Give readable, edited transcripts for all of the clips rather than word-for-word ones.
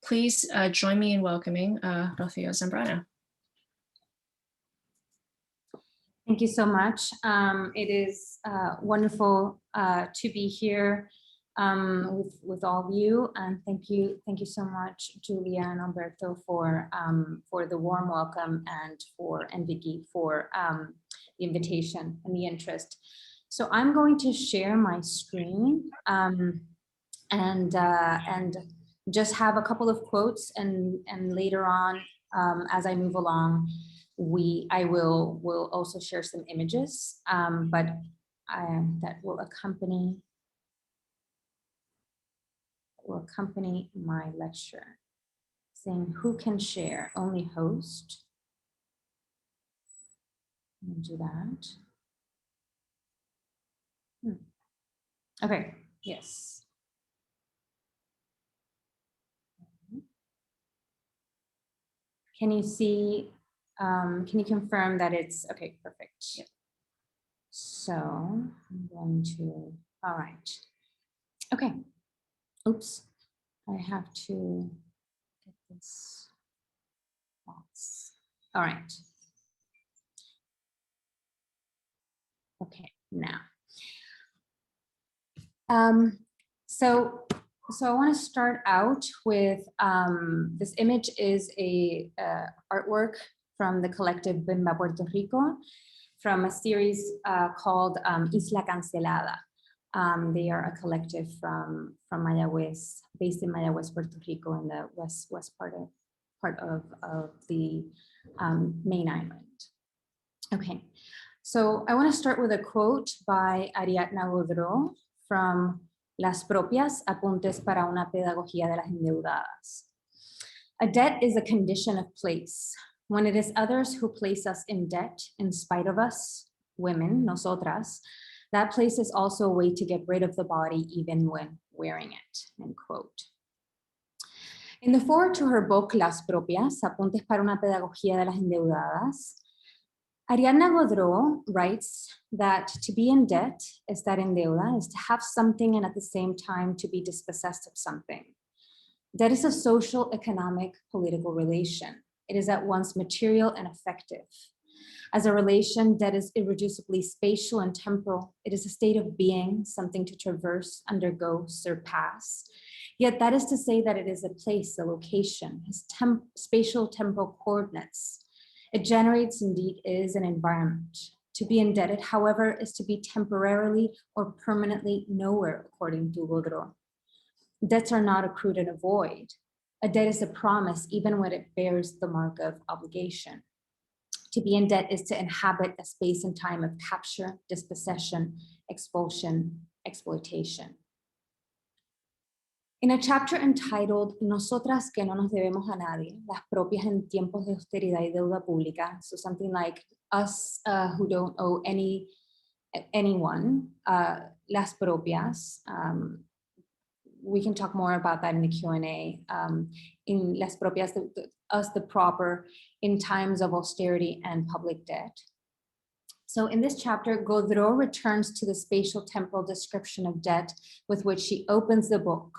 Please join me in welcoming Rocío Zambrana. Thank you so much. It is wonderful to be here with all of you, and thank you so much, Julia and Alberto, for the warm welcome, and Vicky for the invitation and the interest. So I'm going to share my screen and just have a couple of quotes, and later on, as I move along, I will also share some images, but that will accompany my lecture. Saying who can share? Only host. Do that. Okay. Yes. Can you see? Can you confirm that it's okay? Perfect. Yeah. So I'm going to. All right. Okay. Oops. I have to get this box. All right. Okay. Now. So I want to start out with this image is a artwork from the collective Bimba Puerto Rico from a series called Isla Cancelada. They are a collective from Mayagüez, based in Mayagüez, Puerto Rico, in the west part of the main island. Okay, so I want to start with a quote by Ariadna Godreau from Las Propias, Apuntes para una Pedagogía de las Endeudadas. A debt is a condition of place. When it is others who place us in debt, in spite of us, women, nosotras, that place is also a way to get rid of the body even when wearing it, end quote. In the foreword to her book, Las Propias, Apuntes para una Pedagogía de las Endeudadas, Ariadna Godreau writes that to be in debt, estar en deuda, is to have something and at the same time to be dispossessed of something. Debt is a social, economic, political relation. It is at once material and affective. As a relation, debt is irreducibly spatial and temporal. It is a state of being, something to traverse, undergo, surpass. Yet that is to say that it is a place, a location, has spatial temporal coordinates. It generates, indeed, is an environment. To be indebted, however, is to be temporarily or permanently nowhere, according to Godreau. Debts are not accrued in a void. A debt is a promise, even when it bears the mark of obligation. To be in debt is to inhabit a space and time of capture, dispossession, expulsion, exploitation. In a chapter entitled Nosotras que no nos debemos a nadie, las propias en tiempos de austeridad y deuda pública, so something like us who don't owe anyone, las propias, we can talk more about that in the Q&A. In las propias, us the proper, in times of austerity and public debt. So in this chapter, Godreau returns to the spatial temporal description of debt with which she opens the book.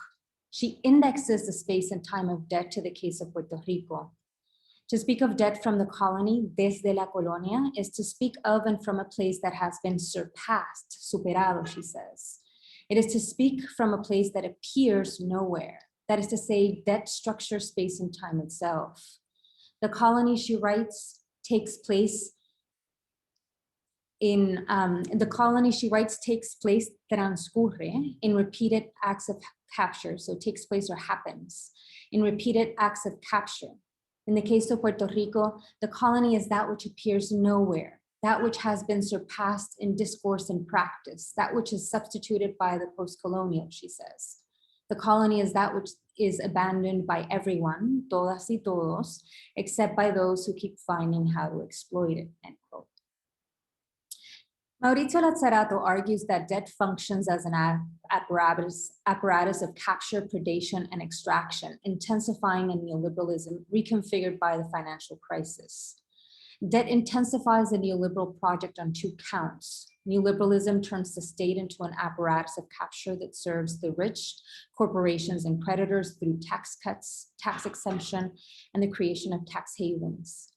She indexes the space and time of debt to the case of Puerto Rico. To speak of debt from the colony, desde la colonia, is to speak of and from a place that has been surpassed, superado, she says. It is to speak from a place that appears nowhere. That is to say, debt structures space and time itself. The colony, she writes, takes place transcurre in repeated acts of capture, so takes place or happens in repeated acts of capture. In the case of Puerto Rico, the colony is that which appears nowhere, that which has been surpassed in discourse and practice, that which is substituted by the post-colonial, she says. The colony is that which is abandoned by everyone, todas y todos, except by those who keep finding how to exploit it, end quote. Maurizio Lazzarato argues that debt functions as an apparatus of capture, predation, and extraction, intensifying a neoliberalism reconfigured by the financial crisis. Debt intensifies the neoliberal project on two counts. Neoliberalism turns the state into an apparatus of capture that serves the rich, corporations, and creditors through tax cuts, tax exemption, and the creation of tax havens.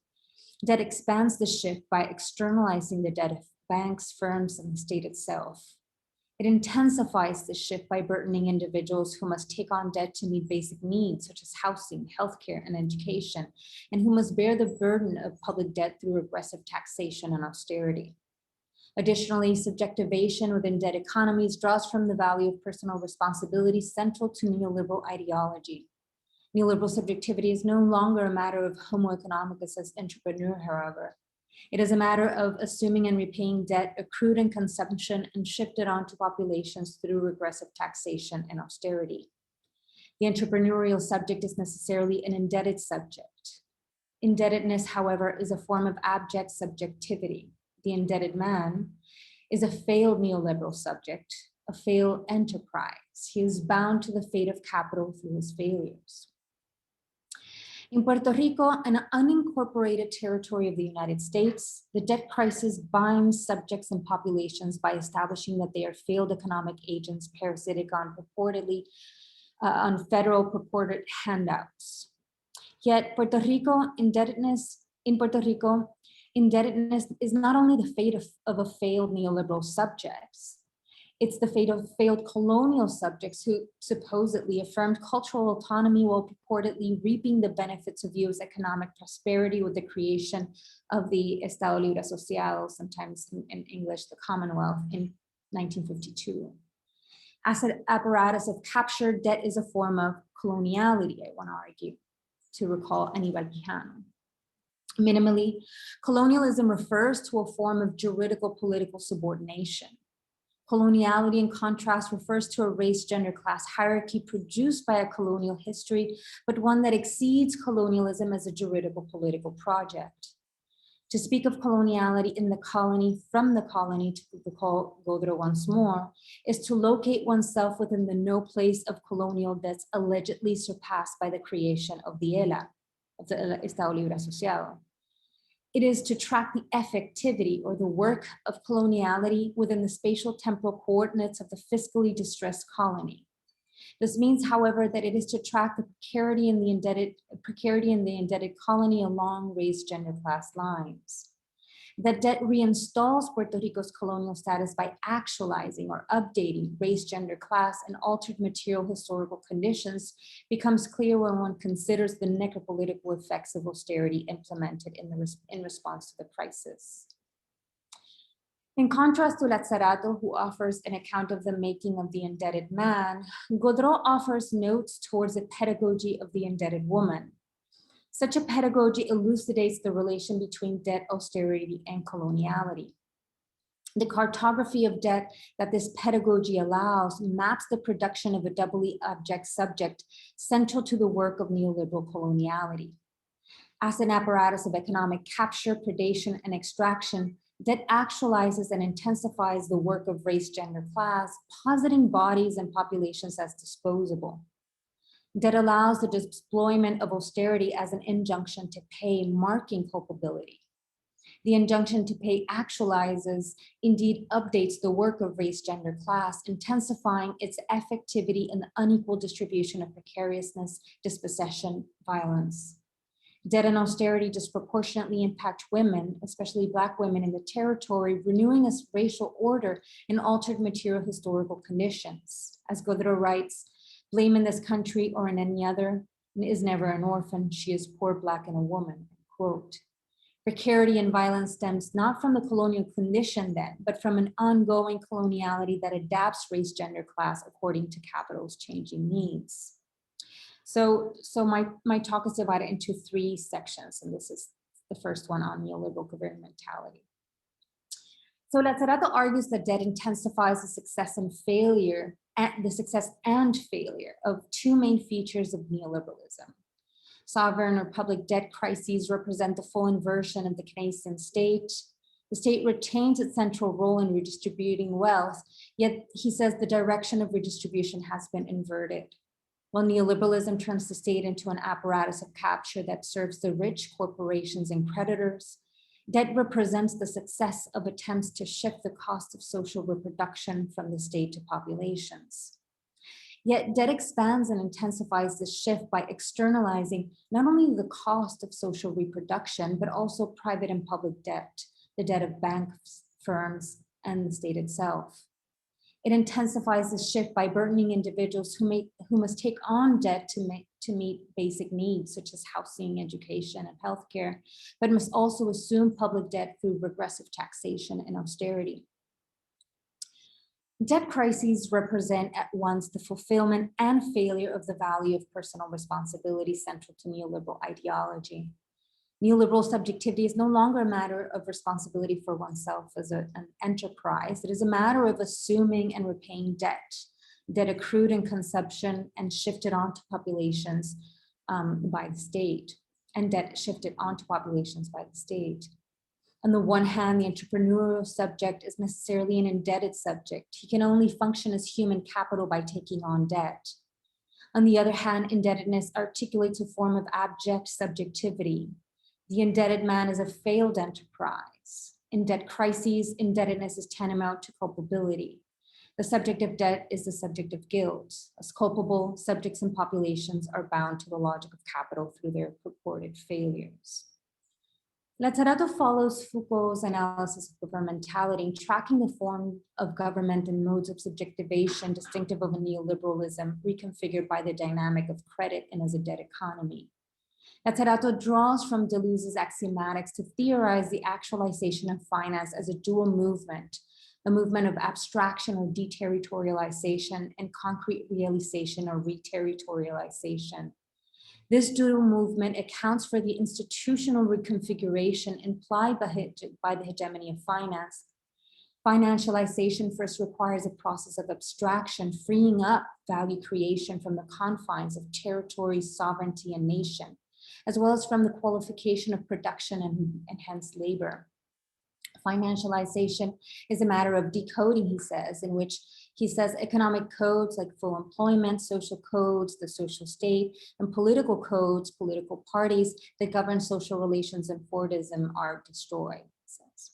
Debt expands the shift by externalizing the debt of banks, firms, and the state itself. It intensifies the shift by burdening individuals who must take on debt to meet basic needs such as housing, healthcare, and education, and who must bear the burden of public debt through aggressive taxation and austerity. Additionally, subjectivation within debt economies draws from the value of personal responsibility central to neoliberal ideology. Neoliberal subjectivity is no longer a matter of homo economicus as entrepreneur, however. It is a matter of assuming and repaying debt accrued in consumption and shifted onto populations through regressive taxation and austerity. The entrepreneurial subject is necessarily an indebted subject. Indebtedness, however, is a form of abject subjectivity. The indebted man is a failed neoliberal subject, a failed enterprise. He is bound to the fate of capital through his failures. In Puerto Rico, an unincorporated territory of the United States, the debt crisis binds subjects and populations by establishing that they are failed economic agents parasitic on on federal purported handouts. Yet indebtedness is not only the fate of a failed neoliberal subjects, it's the fate of failed colonial subjects who supposedly affirmed cultural autonomy while purportedly reaping the benefits of U.S. economic prosperity with the creation of the Estado Libre Asociado, sometimes in English, the Commonwealth, in 1952. As an apparatus of capture, debt is a form of coloniality, I want to argue, to recall Aníbal Quijano. Minimally, colonialism refers to a form of juridical political subordination. Coloniality, in contrast, refers to a race, gender, class hierarchy produced by a colonial history, but one that exceeds colonialism as a juridical political project. To speak of coloniality in the colony, from the colony, to recall Godreau once more, is to locate oneself within the no place of colonial debts allegedly surpassed by the creation of the ELA, of the Estado Libre Asociado. It is to track the effectivity or the work of coloniality within the spatial temporal coordinates of the fiscally distressed colony. This means, however, that it is to track the precarity in the indebted colony along race, gender, class lines. That debt reinstalls Puerto Rico's colonial status by actualizing or updating race, gender, class, and altered material historical conditions becomes clear when one considers the necropolitical effects of austerity implemented in response to the crisis. In contrast to Lazzarato, who offers an account of the making of the indebted man, Godreau offers notes towards a pedagogy of the indebted woman. Such a pedagogy elucidates the relation between debt, austerity, and coloniality. The cartography of debt that this pedagogy allows maps the production of a doubly object subject central to the work of neoliberal coloniality. As an apparatus of economic capture, predation, and extraction, debt actualizes and intensifies the work of race, gender, class, positing bodies and populations as disposable. Debt allows the deployment of austerity as an injunction to pay, marking culpability. The injunction to pay actualizes, indeed updates the work of race, gender, class, intensifying its effectivity in the unequal distribution of precariousness, dispossession, violence. Debt and austerity disproportionately impact women, especially Black women in the territory, renewing its racial order in altered material historical conditions. As Godreau writes, blame in this country or in any other is never an orphan. She is poor, Black, and a woman, quote. Precarity and violence stems not from the colonial condition then, but from an ongoing coloniality that adapts race, gender, class according to capital's changing needs. So my talk is divided into 3 sections, and this is the first one on neoliberal governmentality. So Lazzarato argues that debt intensifies the success and failure of 2 main features of neoliberalism. Sovereign or public debt crises represent the full inversion of the Keynesian state. The state retains its central role in redistributing wealth, yet he says the direction of redistribution has been inverted. While neoliberalism turns the state into an apparatus of capture that serves the rich, corporations, and creditors, Debt represents the success of attempts to shift the cost of social reproduction from the state to populations. Yet debt expands and intensifies this shift by externalizing not only the cost of social reproduction, but also private and public debt, the debt of banks, firms, and the state itself. It intensifies the shift by burdening individuals who must take on debt to meet basic needs such as housing, education, and healthcare, but must also assume public debt through regressive taxation and austerity. Debt crises represent at once the fulfillment and failure of the value of personal responsibility central to neoliberal ideology. Neoliberal subjectivity is no longer a matter of responsibility for oneself as an enterprise. It is a matter of assuming and repaying debt accrued in consumption and shifted onto populations by the state, and debt shifted onto populations by the state. On the one hand, the entrepreneurial subject is necessarily an indebted subject. He can only function as human capital by taking on debt. On the other hand, indebtedness articulates a form of abject subjectivity. The indebted man is a failed enterprise. In debt crises, indebtedness is tantamount to culpability. The subject of debt is the subject of guilt. As culpable, subjects and populations are bound to the logic of capital through their purported failures. Letterato follows Foucault's analysis of governmentality, tracking the form of government and modes of subjectivation distinctive of a neoliberalism reconfigured by the dynamic of credit and as a debt economy. Letterato draws from Deleuze's axiomatics to theorize the actualization of finance as a dual movement, a movement of abstraction or deterritorialization and concrete realization or reterritorialization. This dual movement accounts for the institutional reconfiguration implied by the hegemony of finance. Financialization first requires a process of abstraction, freeing up value creation from the confines of territory, sovereignty, and nation, as well as from the qualification of production and hence labor. Financialization is a matter of decoding, he says, in which he says economic codes like full employment, social codes, the social state, and political codes, political parties that govern social relations and Fordism are destroyed, he says.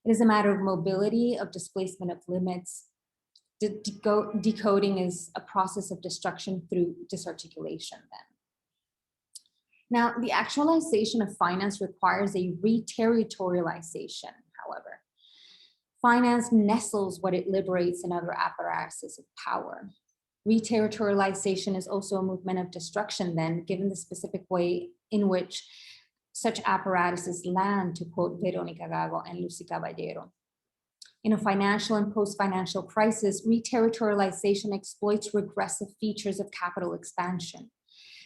It is a matter of mobility, of displacement of limits. Decoding is a process of destruction through disarticulation then. Now, the actualization of finance requires a reterritorialization, however. Finance nestles what it liberates in other apparatuses of power. Reterritorialization is also a movement of destruction then, given the specific way in which such apparatuses land, to quote Veronica Gago and Lucy Caballero. In a financial and post-financial crisis, reterritorialization exploits regressive features of capital expansion.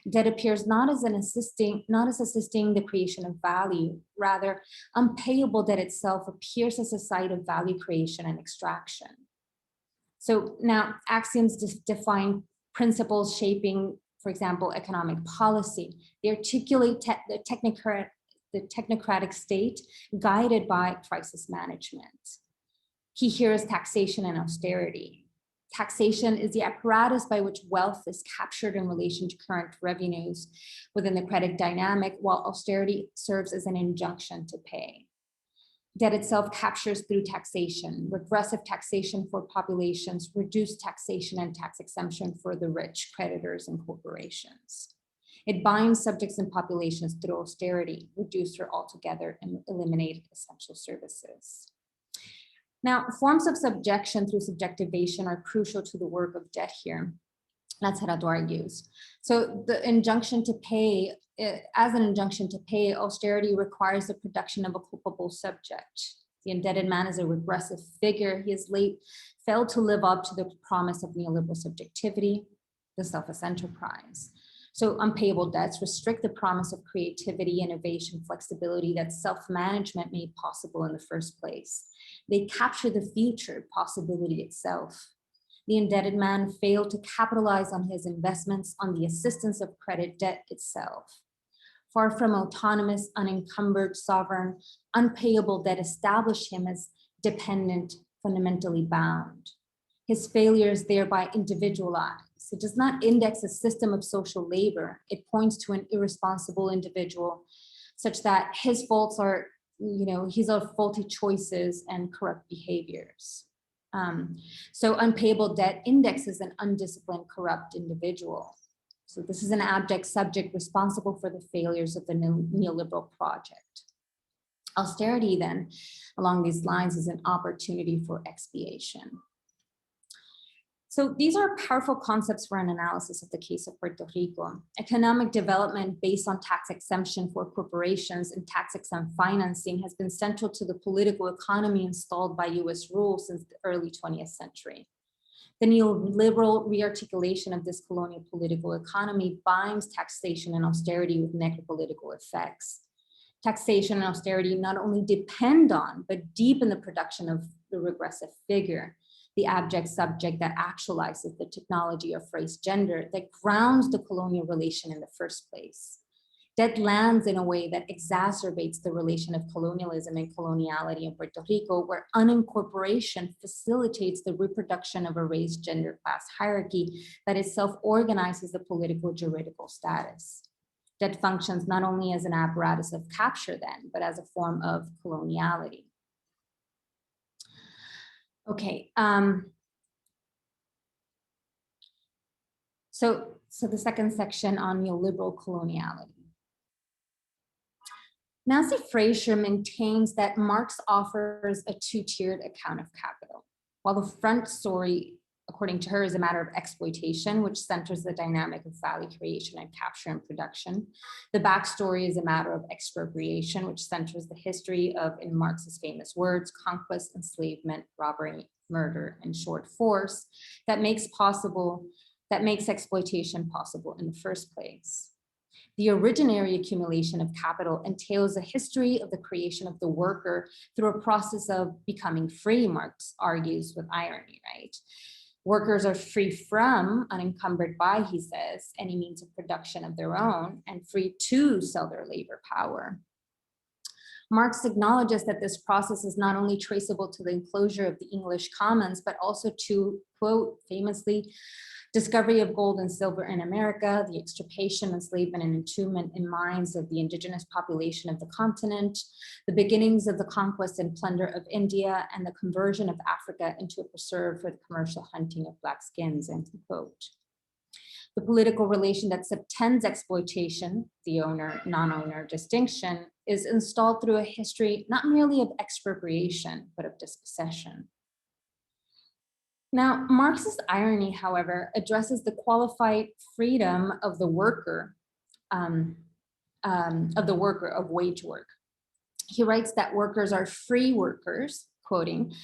Debt appears not as assisting the creation of value, rather, unpayable debt itself appears as a site of value creation and extraction. So now axioms define principles shaping, for example, economic policy. They articulate the technocratic state guided by crisis management. Key here is taxation and austerity. Taxation is the apparatus by which wealth is captured in relation to current revenues within the credit dynamic, while austerity serves as an injunction to pay. Debt itself captures through taxation, regressive taxation for populations, reduced taxation and tax exemption for the rich, creditors, and corporations. It binds subjects and populations through austerity, reduced or altogether, and eliminated essential services. Now, forms of subjection through subjectivation are crucial to the work of debt here. That's how argues. So the injunction to pay, as an injunction to pay, austerity requires the production of a culpable subject. The indebted man is a regressive figure. He has failed to live up to the promise of neoliberal subjectivity, the selfless enterprise. So unpayable debts restrict the promise of creativity, innovation, flexibility that self-management made possible in the first place. They capture the future possibility itself. The indebted man failed to capitalize on his investments on the assistance of credit debt itself. Far from autonomous, unencumbered, sovereign, unpayable debt established him as dependent, fundamentally bound. His failure is thereby individualized. It does not index a system of social labor. It points to an irresponsible individual such that his faults are he's of faulty choices and corrupt behaviors. So unpayable debt indexes an undisciplined, corrupt individual. So this is an abject subject responsible for the failures of the neoliberal project. Austerity then, along these lines, is an opportunity for expiation. So these are powerful concepts for an analysis of the case of Puerto Rico. Economic development based on tax exemption for corporations and tax-exempt financing has been central to the political economy installed by US rule since the early 20th century. The neoliberal rearticulation of this colonial political economy binds taxation and austerity with necropolitical effects. Taxation and austerity not only depend on, but deepen the production of the regressive figure, the abject subject that actualizes the technology of race gender that grounds the colonial relation in the first place. Debt lands in a way that exacerbates the relation of colonialism and coloniality in Puerto Rico, where unincorporation facilitates the reproduction of a race gender class hierarchy that itself organizes the political juridical status. Debt functions not only as an apparatus of capture then, but as a form of coloniality. Okay, so the second section on neoliberal coloniality. Nancy Fraser maintains that Marx offers a two-tiered account of capital. While the front story, according to her, is a matter of exploitation, which centers the dynamic of value creation and capture and production. The backstory is a matter of expropriation, which centers the history of, in Marx's famous words, conquest, enslavement, robbery, murder, and short force that makes exploitation possible in the first place. The originary accumulation of capital entails a history of the creation of the worker through a process of becoming free, Marx argues with irony, right? Workers are free from, unencumbered by, he says, any means of production of their own, and free to sell their labor power. Marx acknowledges that this process is not only traceable to the enclosure of the English commons, but also to, quote, famously, discovery of gold and silver in America, the extirpation, enslavement, and entombment in mines of the indigenous population of the continent, the beginnings of the conquest and plunder of India, and the conversion of Africa into a preserve for the commercial hunting of black skins, end quote. The political relation that subtends exploitation, the owner-non-owner distinction, is installed through a history not merely of expropriation, but of dispossession. Now, Marxist irony, however, addresses the qualified freedom of the worker, of wage work. He writes that workers are free workers, quoting,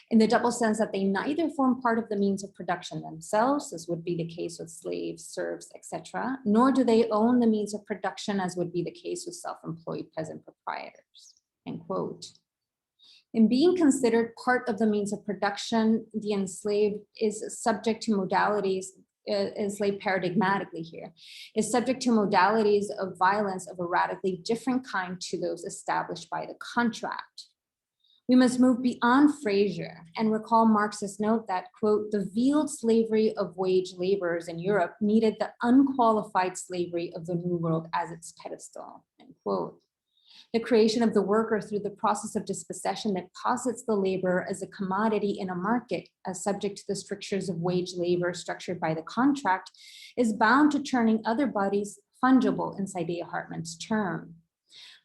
in the double sense that they neither form part of the means of production themselves, as would be the case with slaves, serfs, etc., nor do they own the means of production, as would be the case with self-employed peasant proprietors, end quote. In being considered part of the means of production, the enslaved is subject to modalities, enslaved paradigmatically here, is subject to modalities of violence of a radically different kind to those established by the contract. We must move beyond Fraser and recall Marx's note that, quote, the veiled slavery of wage laborers in Europe needed the unqualified slavery of the New World as its pedestal, end quote. The creation of the worker through the process of dispossession that posits the laborer as a commodity in a market as subject to the strictures of wage labor structured by the contract is bound to turning other bodies fungible, in Saidiya Hartman's term.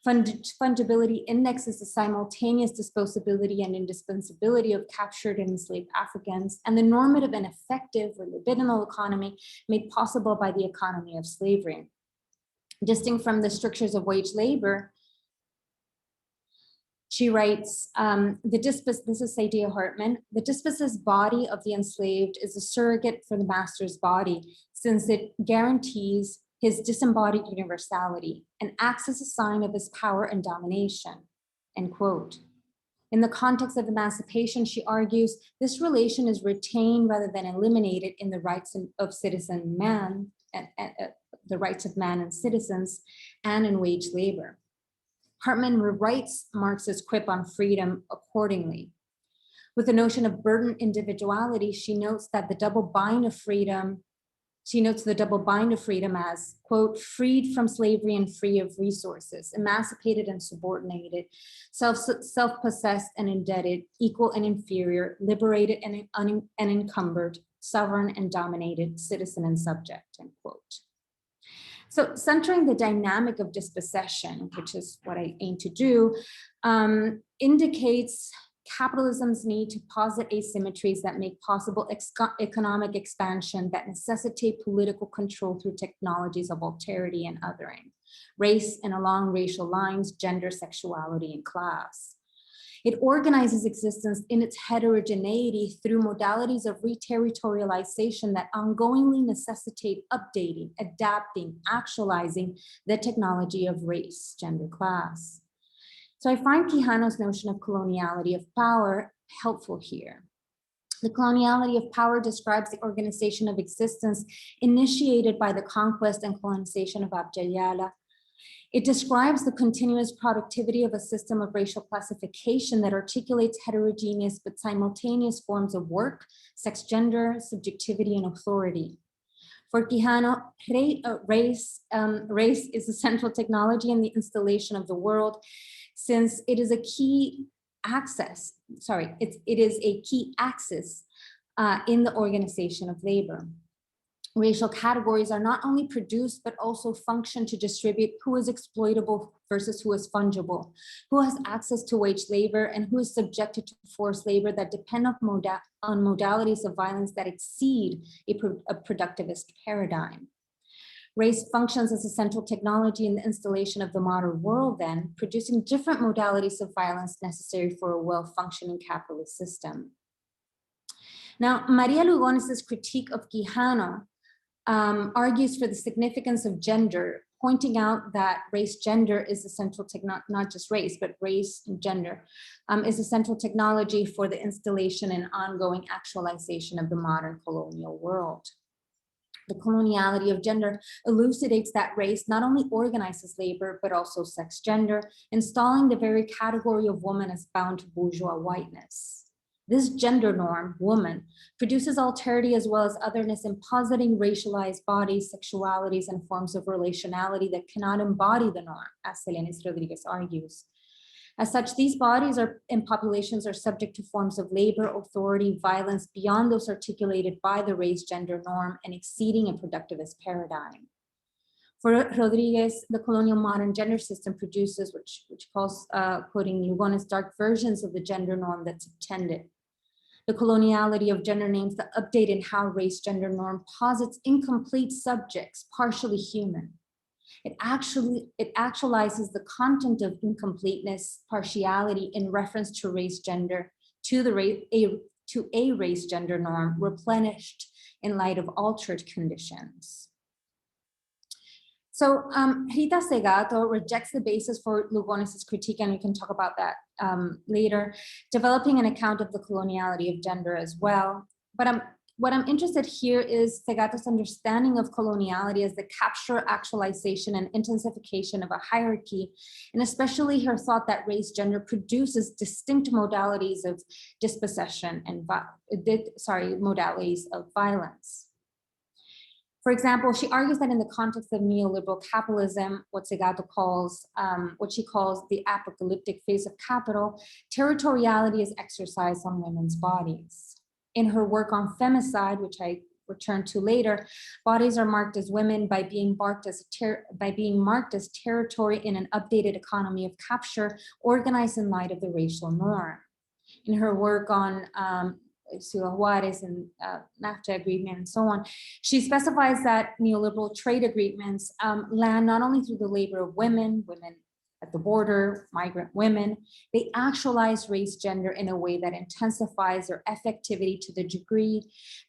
Fungibility indexes the simultaneous disposability and indispensability of captured and enslaved Africans and the normative and effective or libidinal economy made possible by the economy of slavery. Distinct from the strictures of wage labor, she writes, this is Saidiya Hartman, the dispossessed body of the enslaved is a surrogate for the master's body, since it guarantees his disembodied universality and acts as a sign of his power and domination, end quote. In the context of emancipation, she argues, this relation is retained rather than eliminated in the rights of citizen man, the rights of man and citizens, and in wage labor. Hartman rewrites Marx's quip on freedom accordingly. With the notion of burdened individuality, she notes that the double bind of freedom She notes the double bind of freedom as, quote, freed from slavery and free of resources, emancipated and subordinated, self-possessed and indebted, equal and inferior, liberated and encumbered, sovereign and dominated, citizen and subject, end quote. So centering the dynamic of dispossession, which is what I aim to do, indicates capitalism's need to posit asymmetries that make possible economic expansion that necessitate political control through technologies of alterity and othering, race and along racial lines, gender, sexuality, and class. It organizes existence in its heterogeneity through modalities of reterritorialization that ongoingly necessitate updating, adapting, actualizing the technology of race, gender, class. So I find Quijano's notion of coloniality of power helpful here. The coloniality of power describes the organization of existence initiated by the conquest and colonization of Abya. It describes the continuous productivity of a system of racial classification that articulates heterogeneous but simultaneous forms of work, sex, gender, subjectivity, and authority. For Quijano, race is the central technology in the installation of the world, since it is a key axis, it is a key axis in the organization of labor. Racial categories are not only produced, but also function to distribute who is exploitable versus who is fungible, who has access to wage labor, and who is subjected to forced labor that depend on modalities of violence that exceed a productivist paradigm. Race functions as a central technology in the installation of the modern world then, producing different modalities of violence necessary for a well-functioning capitalist system. Now, Maria Lugones's critique of Quijano argues for the significance of gender, pointing out that race gender is a central not just race, but race and gender is a central technology for the installation and ongoing actualization of the modern colonial world. The coloniality of gender elucidates that race not only organizes labor, but also sex gender, installing the very category of woman as bound to bourgeois whiteness. This gender norm, woman, produces alterity as well as otherness in positing racialized bodies, sexualities, and forms of relationality that cannot embody the norm, as Selenis Rodriguez argues. As such, these bodies and populations are subject to forms of labor, authority, violence beyond those articulated by the race gender norm and exceeding a productivist paradigm. For Rodriguez, the colonial modern gender system produces, which calls, quoting Lugones, dark versions of the gender norm that's intended. The coloniality of gender names the update in how race gender norm posits incomplete subjects, partially human. It actualizes the content of incompleteness, partiality in reference to race gender, to a race gender norm replenished in light of altered conditions. So Rita Segato rejects the basis for Lugones' critique, and we can talk about that later, developing an account of the coloniality of gender as well. But what I'm interested here is Segato's understanding of coloniality as the capture, actualization, and intensification of a hierarchy, and especially her thought that race gender produces distinct modalities of dispossession and modalities of violence. For example, she argues that in the context of neoliberal capitalism, what Segato calls, what she calls the apocalyptic phase of capital, territoriality is exercised on women's bodies. In her work on femicide, which I return to later, bodies are marked as women by being marked as territory in an updated economy of capture, organized in light of the racial norm. In her work on Ciudad Juarez and NAFTA agreement and so on, she specifies that neoliberal trade agreements land not only through the labor of women at the border, migrant women, they actualize race gender in a way that intensifies their effectivity to the degree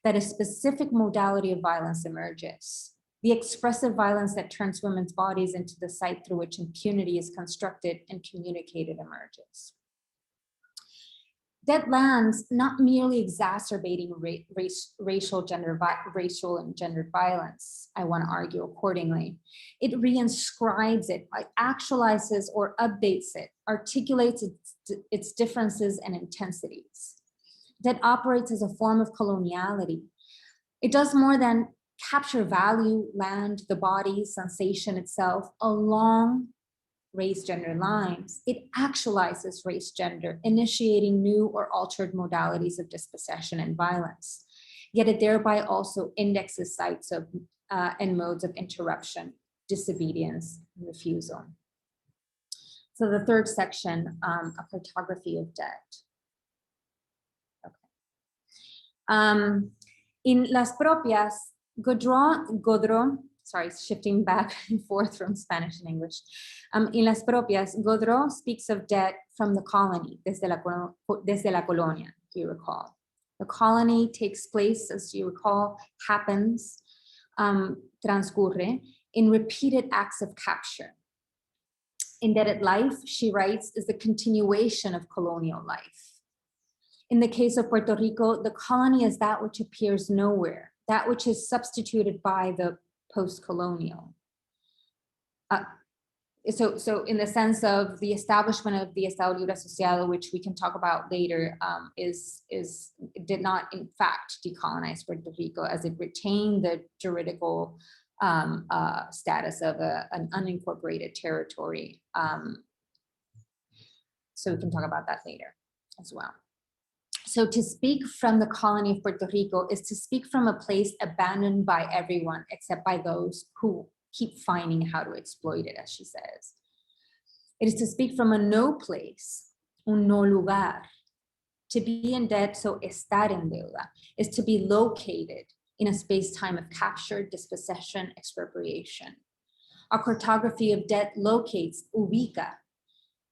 that a specific modality of violence emerges. The expressive violence that turns women's bodies into the site through which impunity is constructed and communicated emerges. That lands not merely exacerbating racial and gendered violence, I want to argue accordingly. It reinscribes it, actualizes or updates it, articulates its differences and intensities. That operates as a form of coloniality. It does more than capture value, land, the body, sensation itself along race gender lines, it actualizes race gender, initiating new or altered modalities of dispossession and violence. Yet it thereby also indexes sites of and modes of interruption, disobedience, and refusal. So the third section, a cartography of debt. Okay. In Las Propias, Godreau, sorry, shifting back and forth from Spanish and English. In Las Propias, Godreau speaks of debt from the colony, desde la colonia, if you recall. The colony takes place, as you recall, happens, transcurre, in repeated acts of capture. Indebted life, she writes, is the continuation of colonial life. In the case of Puerto Rico, the colony is that which appears nowhere, that which is substituted by the post-colonial. So in the sense of the establishment of the Estado Libre Asociado, which we can talk about later, did not in fact decolonize Puerto Rico, as it retained the juridical status of an unincorporated territory. So we can talk about that later as well. So to speak from the colony of Puerto Rico is to speak from a place abandoned by everyone except by those who keep finding how to exploit it, as she says. It is to speak from a no place, un no lugar. To be in debt, so estar en deuda, is to be located in a space-time of capture, dispossession, expropriation. Our cartography of debt locates, ubica,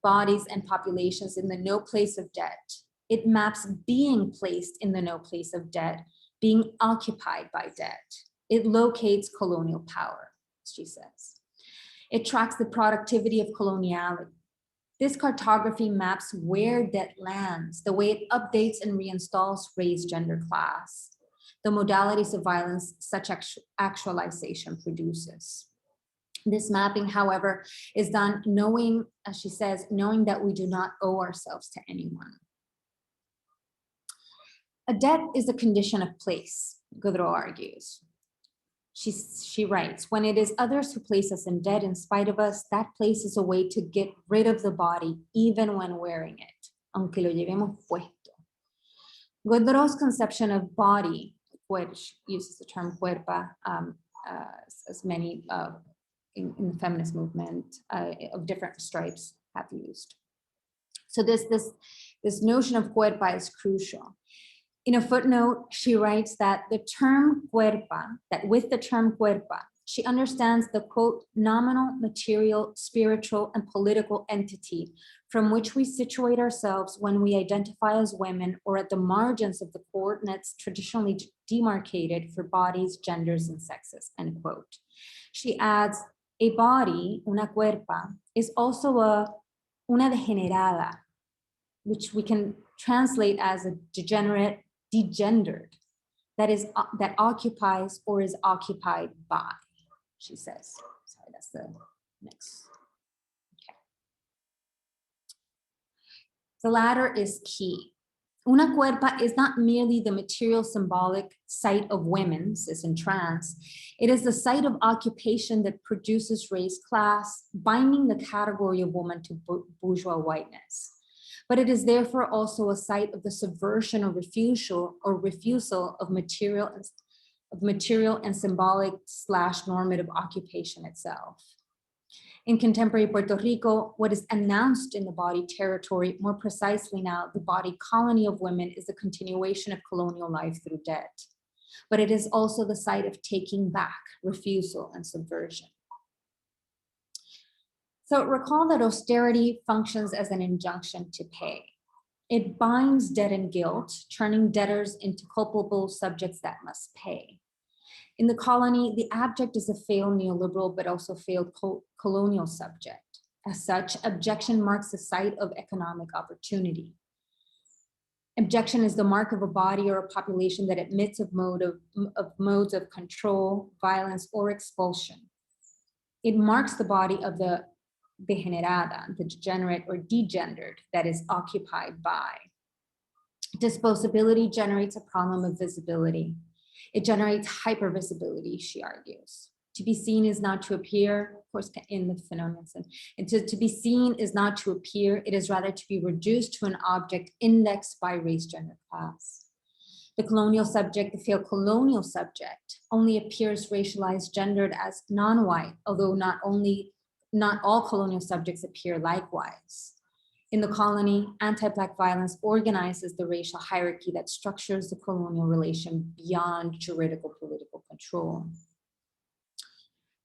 bodies and populations in the no place of debt. It maps being placed in the no place of debt, being occupied by debt. It locates colonial power, she says. It tracks the productivity of coloniality. This cartography maps where debt lands, the way it updates and reinstalls race, gender, class, the modalities of violence such actualization produces. This mapping, however, is done knowing, as she says, knowing that we do not owe ourselves to anyone. A debt is a condition of place, Godreau argues. She writes, when it is others who place us in debt in spite of us, that place is a way to get rid of the body, even when wearing it, aunque lo llevemos puesto. Godreau's conception of body, which uses the term cuerpa, as many in the feminist movement of different stripes have used. So this notion of cuerpa is crucial. In a footnote, she writes that the term cuerpa, that with the term cuerpa, she understands the quote, nominal, material, spiritual, and political entity from which we situate ourselves when we identify as women or at the margins of the coordinates traditionally demarcated for bodies, genders, and sexes, end quote. She adds, a body, una cuerpa, is also una degenerada, which we can translate as a degenerate, degendered, that occupies or is occupied by, she says. Sorry, that's the next. Okay. The latter is key. Una cuerpa is not merely the material symbolic site of women, cis and trans. It is the site of occupation that produces race, class, binding the category of woman to bourgeois whiteness. But it is therefore also a site of the subversion or refusal of material and symbolic / normative occupation itself. In contemporary Puerto Rico, what is announced in the body territory, more precisely now, the body colony of women, is the continuation of colonial life through debt. But it is also the site of taking back, refusal, and subversion. So recall that austerity functions as an injunction to pay. It binds debt and guilt, turning debtors into culpable subjects that must pay. In the colony, the abject is a failed neoliberal, but also failed colonial subject. As such, objection marks the site of economic opportunity. Objection is the mark of a body or a population that admits of modes of control, violence, or expulsion. It marks the body of the degenerada, the degenerate or degendered, that is occupied by. Disposability generates a problem of visibility. It generates hypervisibility, she argues. To be seen is not to appear, of course, in the phenomenon. And to be seen is not to appear, it is rather to be reduced to an object indexed by race, gender, class. The colonial subject, the failed colonial subject, only appears racialized, gendered as non-white, although not all colonial subjects appear likewise. In the colony, anti-Black violence organizes the racial hierarchy that structures the colonial relation beyond juridical political control.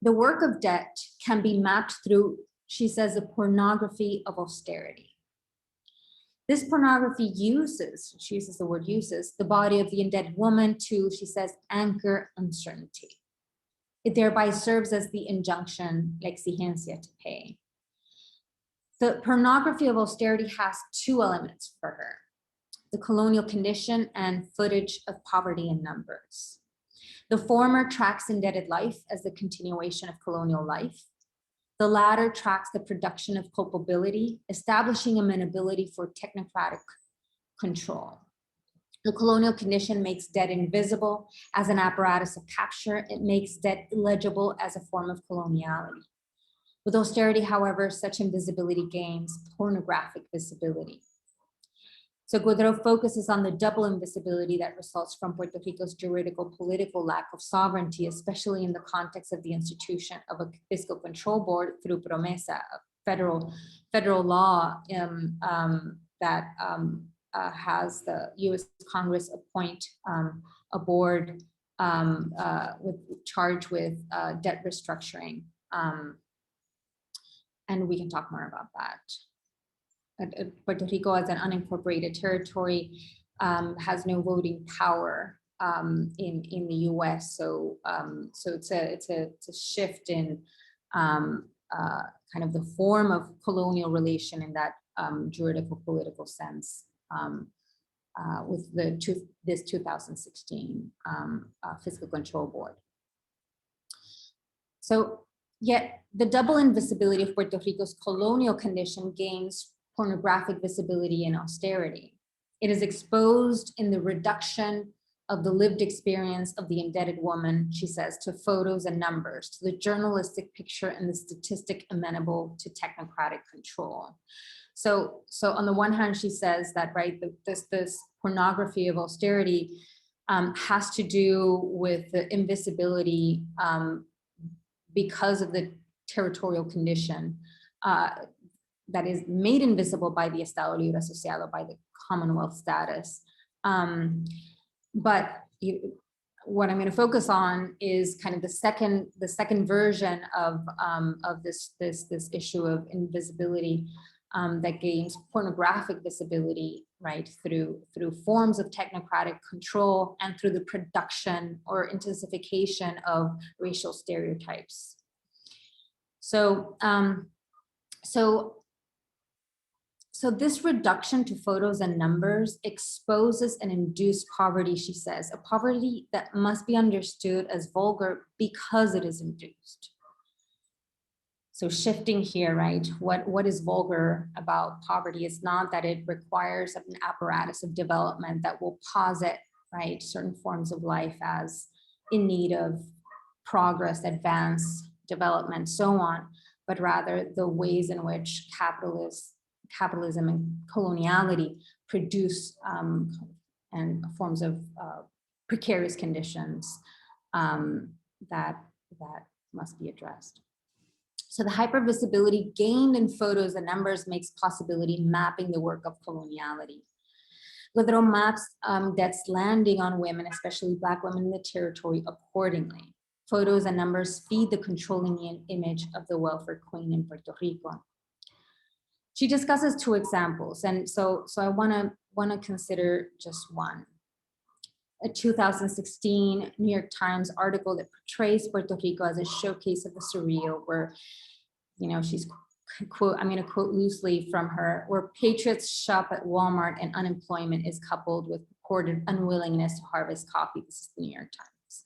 The work of debt can be mapped through, she says, the pornography of austerity. This pornography uses, she uses the word uses, the body of the indebted woman to, she says, anchor uncertainty. It thereby serves as the injunction, la exigencia, to pay. The pornography of austerity has two elements for her: the colonial condition and footage of poverty in numbers. The former tracks indebted life as the continuation of colonial life. The latter tracks the production of culpability, establishing amenability for technocratic control. The colonial condition makes debt invisible as an apparatus of capture. It makes debt illegible as a form of coloniality. With austerity, however, such invisibility gains pornographic visibility. So Gaudreau focuses on the double invisibility that results from Puerto Rico's juridical political lack of sovereignty, especially in the context of the institution of a fiscal control board through promesa, a federal law that has the U.S. Congress appoint a board charged with debt restructuring. And we can talk more about that. Puerto Rico, as an unincorporated territory, has no voting power in the U.S. So it's a shift in kind of the form of colonial relation in that juridical political sense with this 2016 fiscal control board. So yet the double invisibility of Puerto Rico's colonial condition gains pornographic visibility and austerity. It is exposed in the reduction of the lived experience of the indebted woman, she says, to photos and numbers, to the journalistic picture and the statistic amenable to technocratic control. So on the one hand, she says that, right, this pornography of austerity has to do with the invisibility because of the territorial condition that is made invisible by the Estado Libre Asociado, by the Commonwealth status. But what I'm going to focus on is kind of the second version of this issue of invisibility that gains pornographic visibility, right, through forms of technocratic control and through the production or intensification of racial stereotypes. So this reduction to photos and numbers exposes an induced poverty, she says, a poverty that must be understood as vulgar because it is induced. So shifting here, right, what is vulgar about poverty is not that it requires an apparatus of development that will posit, right, certain forms of life as in need of progress, advance, development, so on, but rather the ways in which capitalism and coloniality produce and forms of precarious conditions that must be addressed. So the hypervisibility gained in photos and numbers makes possibility mapping the work of coloniality. Gaudreau maps debts landing on women, especially Black women in the territory, accordingly. Photos and numbers feed the controlling image of the welfare queen in Puerto Rico. She discusses two examples, and so I want to consider just one. A 2016 New York Times article that portrays Puerto Rico as a showcase of the surreal, where, you know, she's I'm going to quote loosely from her, where patriots shop at Walmart and unemployment is coupled with purported unwillingness to harvest coffee. This is the New York Times.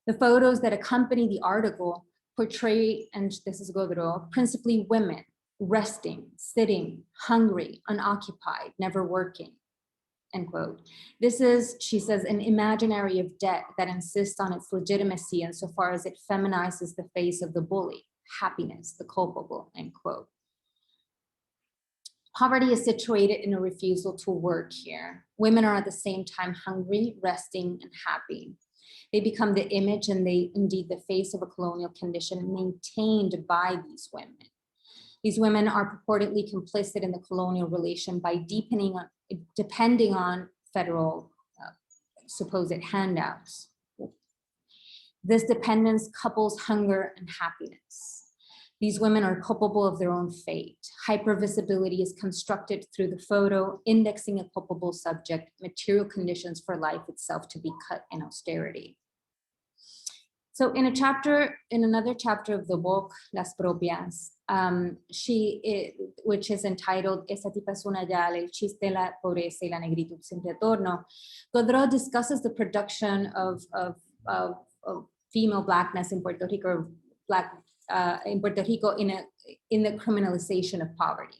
The photos that accompany the article portray, and this is Gaudreau, principally women, resting, sitting, hungry, unoccupied, never working. end quote. This is, she says, an imaginary of debt that insists on its legitimacy insofar as it feminizes the face of the bully, happiness, the culpable, end quote. Poverty is situated in a refusal to work here. Women are at the same time hungry, resting, and happy. They become the image and they indeed the face of a colonial condition maintained by these women. These women are purportedly complicit in the colonial relation by depending on federal supposed handouts. This dependence couples hunger and happiness. These women are culpable of their own fate. Hypervisibility is constructed through the photo, indexing a culpable subject, material conditions for life itself to be cut in austerity. So in another chapter of the book, Las Propias, which is entitled Esa tipa es una yal, el chiste, la pobreza y la negritud sin retorno, Godreau discusses the production of female blackness in Puerto Rico, in the criminalization of poverty.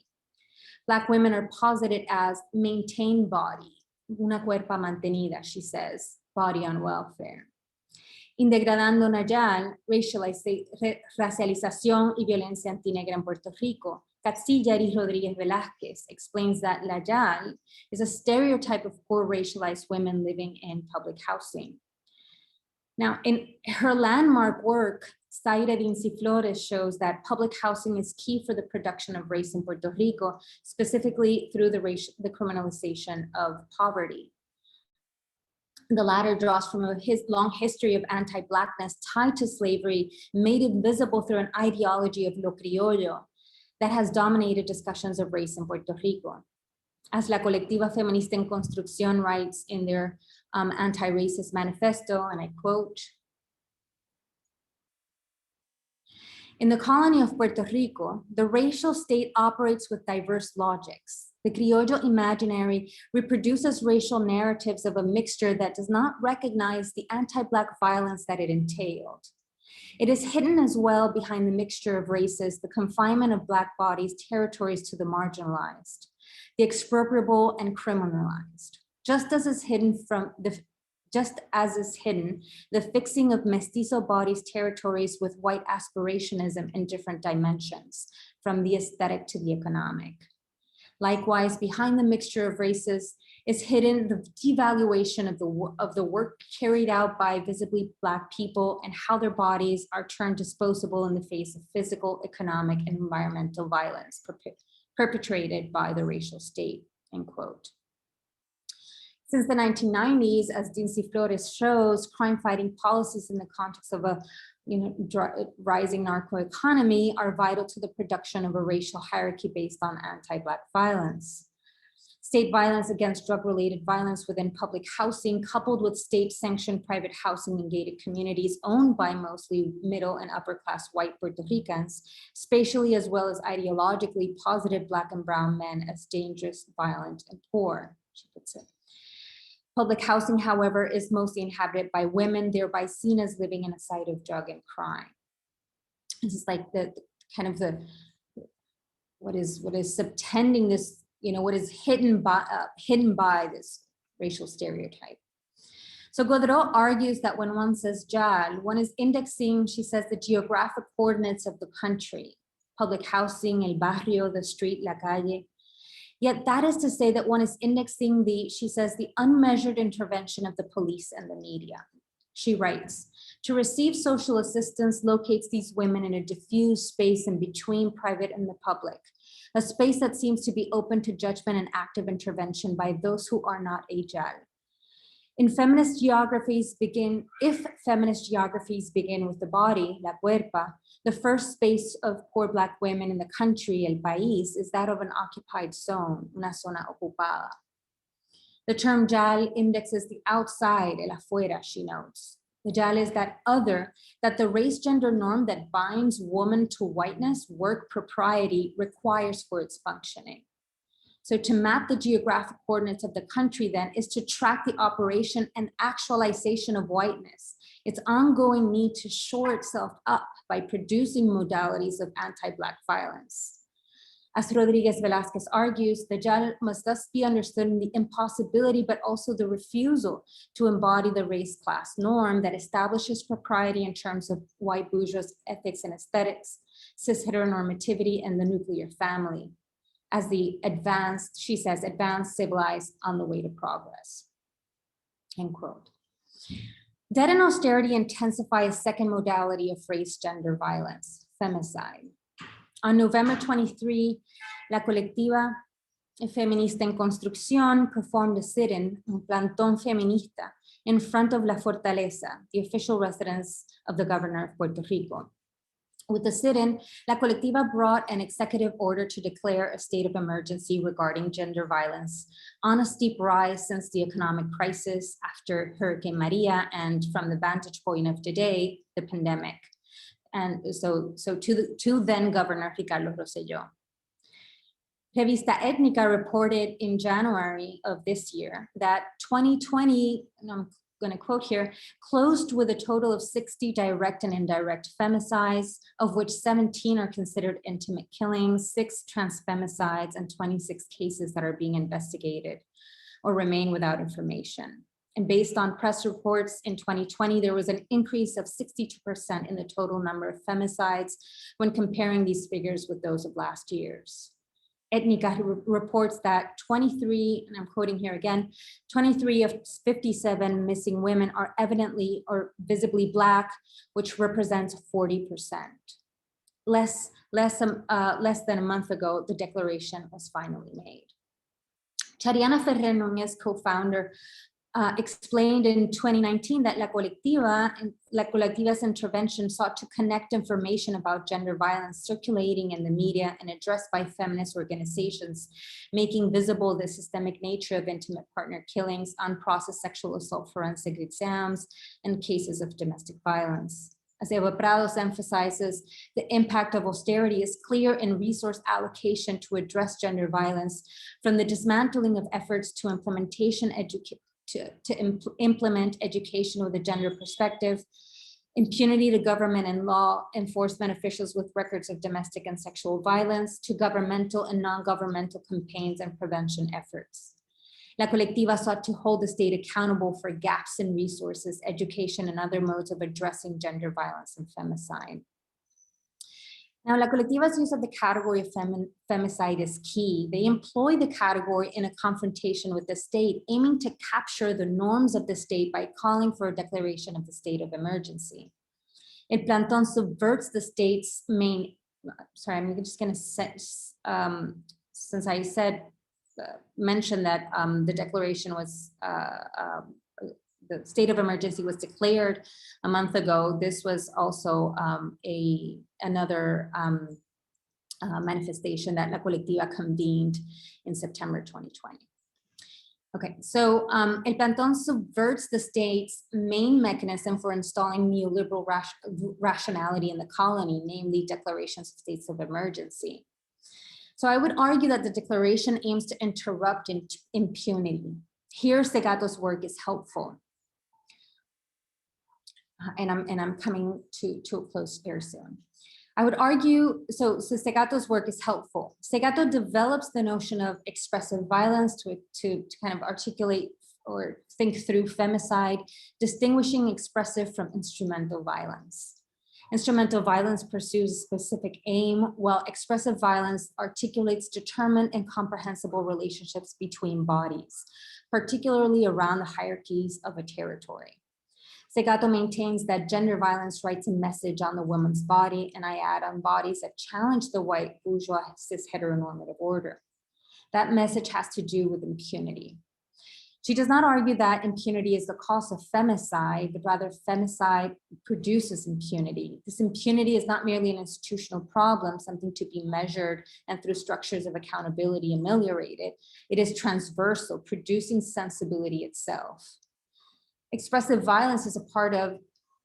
Black women are posited as maintained body, una cuerpa mantenida, she says, body on welfare. In Degradando Nayal, Racialización y Violencia Antinegra en Puerto Rico, Catzilla Rodriguez Velázquez explains that Nayal is a stereotype of poor racialized women living in public housing. Now, in her landmark work, Zaira Dincy-Flores shows that public housing is key for the production of race in Puerto Rico, specifically through the criminalization of poverty. The latter draws from his long history of anti-Blackness tied to slavery, made invisible through an ideology of lo criollo that has dominated discussions of race in Puerto Rico. As La Colectiva Feminista en Construcción writes in their anti-racist manifesto, and I quote, "In the colony of Puerto Rico, the racial state operates with diverse logics. The criollo imaginary reproduces racial narratives of a mixture that does not recognize the anti-Black violence that it entailed. It is hidden as well behind the mixture of races, the confinement of Black bodies, territories to the marginalized, the expropriable and criminalized. Just as is hidden the fixing of mestizo bodies, territories with white aspirationism in different dimensions, from the aesthetic to the economic. Likewise, behind the mixture of races is hidden the devaluation of the work carried out by visibly Black people and how their bodies are turned disposable in the face of physical, economic, and environmental violence perpetrated by the racial state," end quote. Since the 1990s, as Dincy-Flores shows, crime-fighting policies in the context of a rising narco-economy are vital to the production of a racial hierarchy based on anti-Black violence. State violence against drug-related violence within public housing, coupled with state-sanctioned private housing in gated communities owned by mostly middle and upper-class white Puerto Ricans, spatially as well as ideologically posited Black and brown men as dangerous, violent, and poor, she puts it. Public housing, however, is mostly inhabited by women, thereby seen as living in a site of drug and crime. This is like what is subtending this, what is hidden by this racial stereotype. So Godreau argues that when one says JAL, one is indexing, she says, the geographic coordinates of the country, public housing, el barrio, the street, la calle. Yet that is to say that one is indexing she says, the unmeasured intervention of the police and the media. She writes, to receive social assistance locates these women in a diffuse space in between private and the public, a space that seems to be open to judgment and active intervention by those who are not AJAL. If feminist geographies begin with the body, la cuerpa, the first space of poor Black women in the country, el país, is that of an occupied zone, una zona ocupada. The term JAL indexes the outside, el afuera, she notes. The JAL is that other, that the race gender norm that binds woman to whiteness, work, propriety, requires for its functioning. So to map the geographic coordinates of the country then is to track the operation and actualization of whiteness, its ongoing need to shore itself up by producing modalities of anti-Black violence. As Rodriguez Velázquez argues, the gel must thus be understood in the impossibility, but also the refusal to embody the race-class norm that establishes propriety in terms of white bourgeois ethics and aesthetics, cis heteronormativity, and the nuclear family, as the advanced, she says, advanced civilized on the way to progress, end quote. Debt and austerity intensify a second modality of race-gender violence, femicide. On November 23, la colectiva feminista en construcción performed a sit-in, un plantón feminista, in front of La Fortaleza, the official residence of the governor of Puerto Rico. With the sit-in, La Colectiva brought an executive order to declare a state of emergency regarding gender violence on a steep rise since the economic crisis after Hurricane Maria, and from the vantage point of today, the pandemic. And so to then Governor Ricardo Rosselló. Revista Étnica reported in January of this year that 2020, and I'm going to quote here, closed with a total of 60 direct and indirect femicides, of which 17 are considered intimate killings, 6 transfemicides, and 26 cases that are being investigated or remain without information. And based on press reports in 2020, there was an increase of 62% in the total number of femicides when comparing these figures with those of last year's. Étnica reports that 23, and I'm quoting here again, 23 of 57 missing women are evidently or visibly Black, which represents 40%. Less than a month ago, the declaration was finally made. Chariana Ferrer Núñez, co-founder, explained in 2019 that La Colectiva's intervention sought to connect information about gender violence circulating in the media and addressed by feminist organizations, making visible the systemic nature of intimate partner killings, unprocessed sexual assault forensic exams, and cases of domestic violence. As Eva Prados emphasizes, the impact of austerity is clear in resource allocation to address gender violence, from the dismantling of efforts to implement education with a gender perspective, impunity to government and law enforcement officials with records of domestic and sexual violence, to governmental and non-governmental campaigns and prevention efforts. La Colectiva sought to hold the state accountable for gaps in resources, education, and other modes of addressing gender violence and femicide. Now, La Colectiva's use of the category of femicide is key. They employ the category in a confrontation with the state, aiming to capture the norms of the state by calling for a declaration of the state of emergency. El Plantón subverts the state's main, sorry, I'm just going to set, since I said, mentioned that the declaration was, the state of emergency was declared a month ago. This was also another manifestation that La Colectiva convened in September 2020. Okay, so El Plantón subverts the state's main mechanism for installing neoliberal rationality in the colony, namely declarations of states of emergency. So I would argue that the declaration aims to interrupt impunity. Here, Segato's work is helpful. And I'm coming to a close here soon. I would argue, so Segato's work is helpful. Segato develops the notion of expressive violence to kind of articulate or think through femicide, distinguishing expressive from instrumental violence. Instrumental violence pursues a specific aim, while expressive violence articulates determined and comprehensible relationships between bodies, particularly around the hierarchies of a territory. Segato maintains that gender violence writes a message on the woman's body, and I add on bodies that challenge the white bourgeois cis heteronormative order. That message has to do with impunity. She does not argue that impunity is the cause of femicide, but rather femicide produces impunity. This impunity is not merely an institutional problem, something to be measured and through structures of accountability ameliorated. It is transversal, producing sensibility itself. Expressive violence is a part of,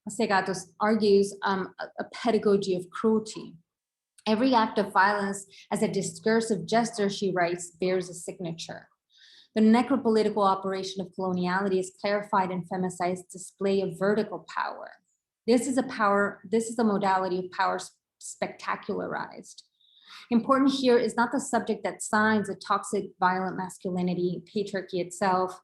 Segato argues, a pedagogy of cruelty. Every act of violence as a discursive gesture, she writes, bears a signature. The necropolitical operation of coloniality is clarified in femicide's display of vertical power. This is a modality of power spectacularized. Important here is not the subject that signs a toxic, violent masculinity, patriarchy itself.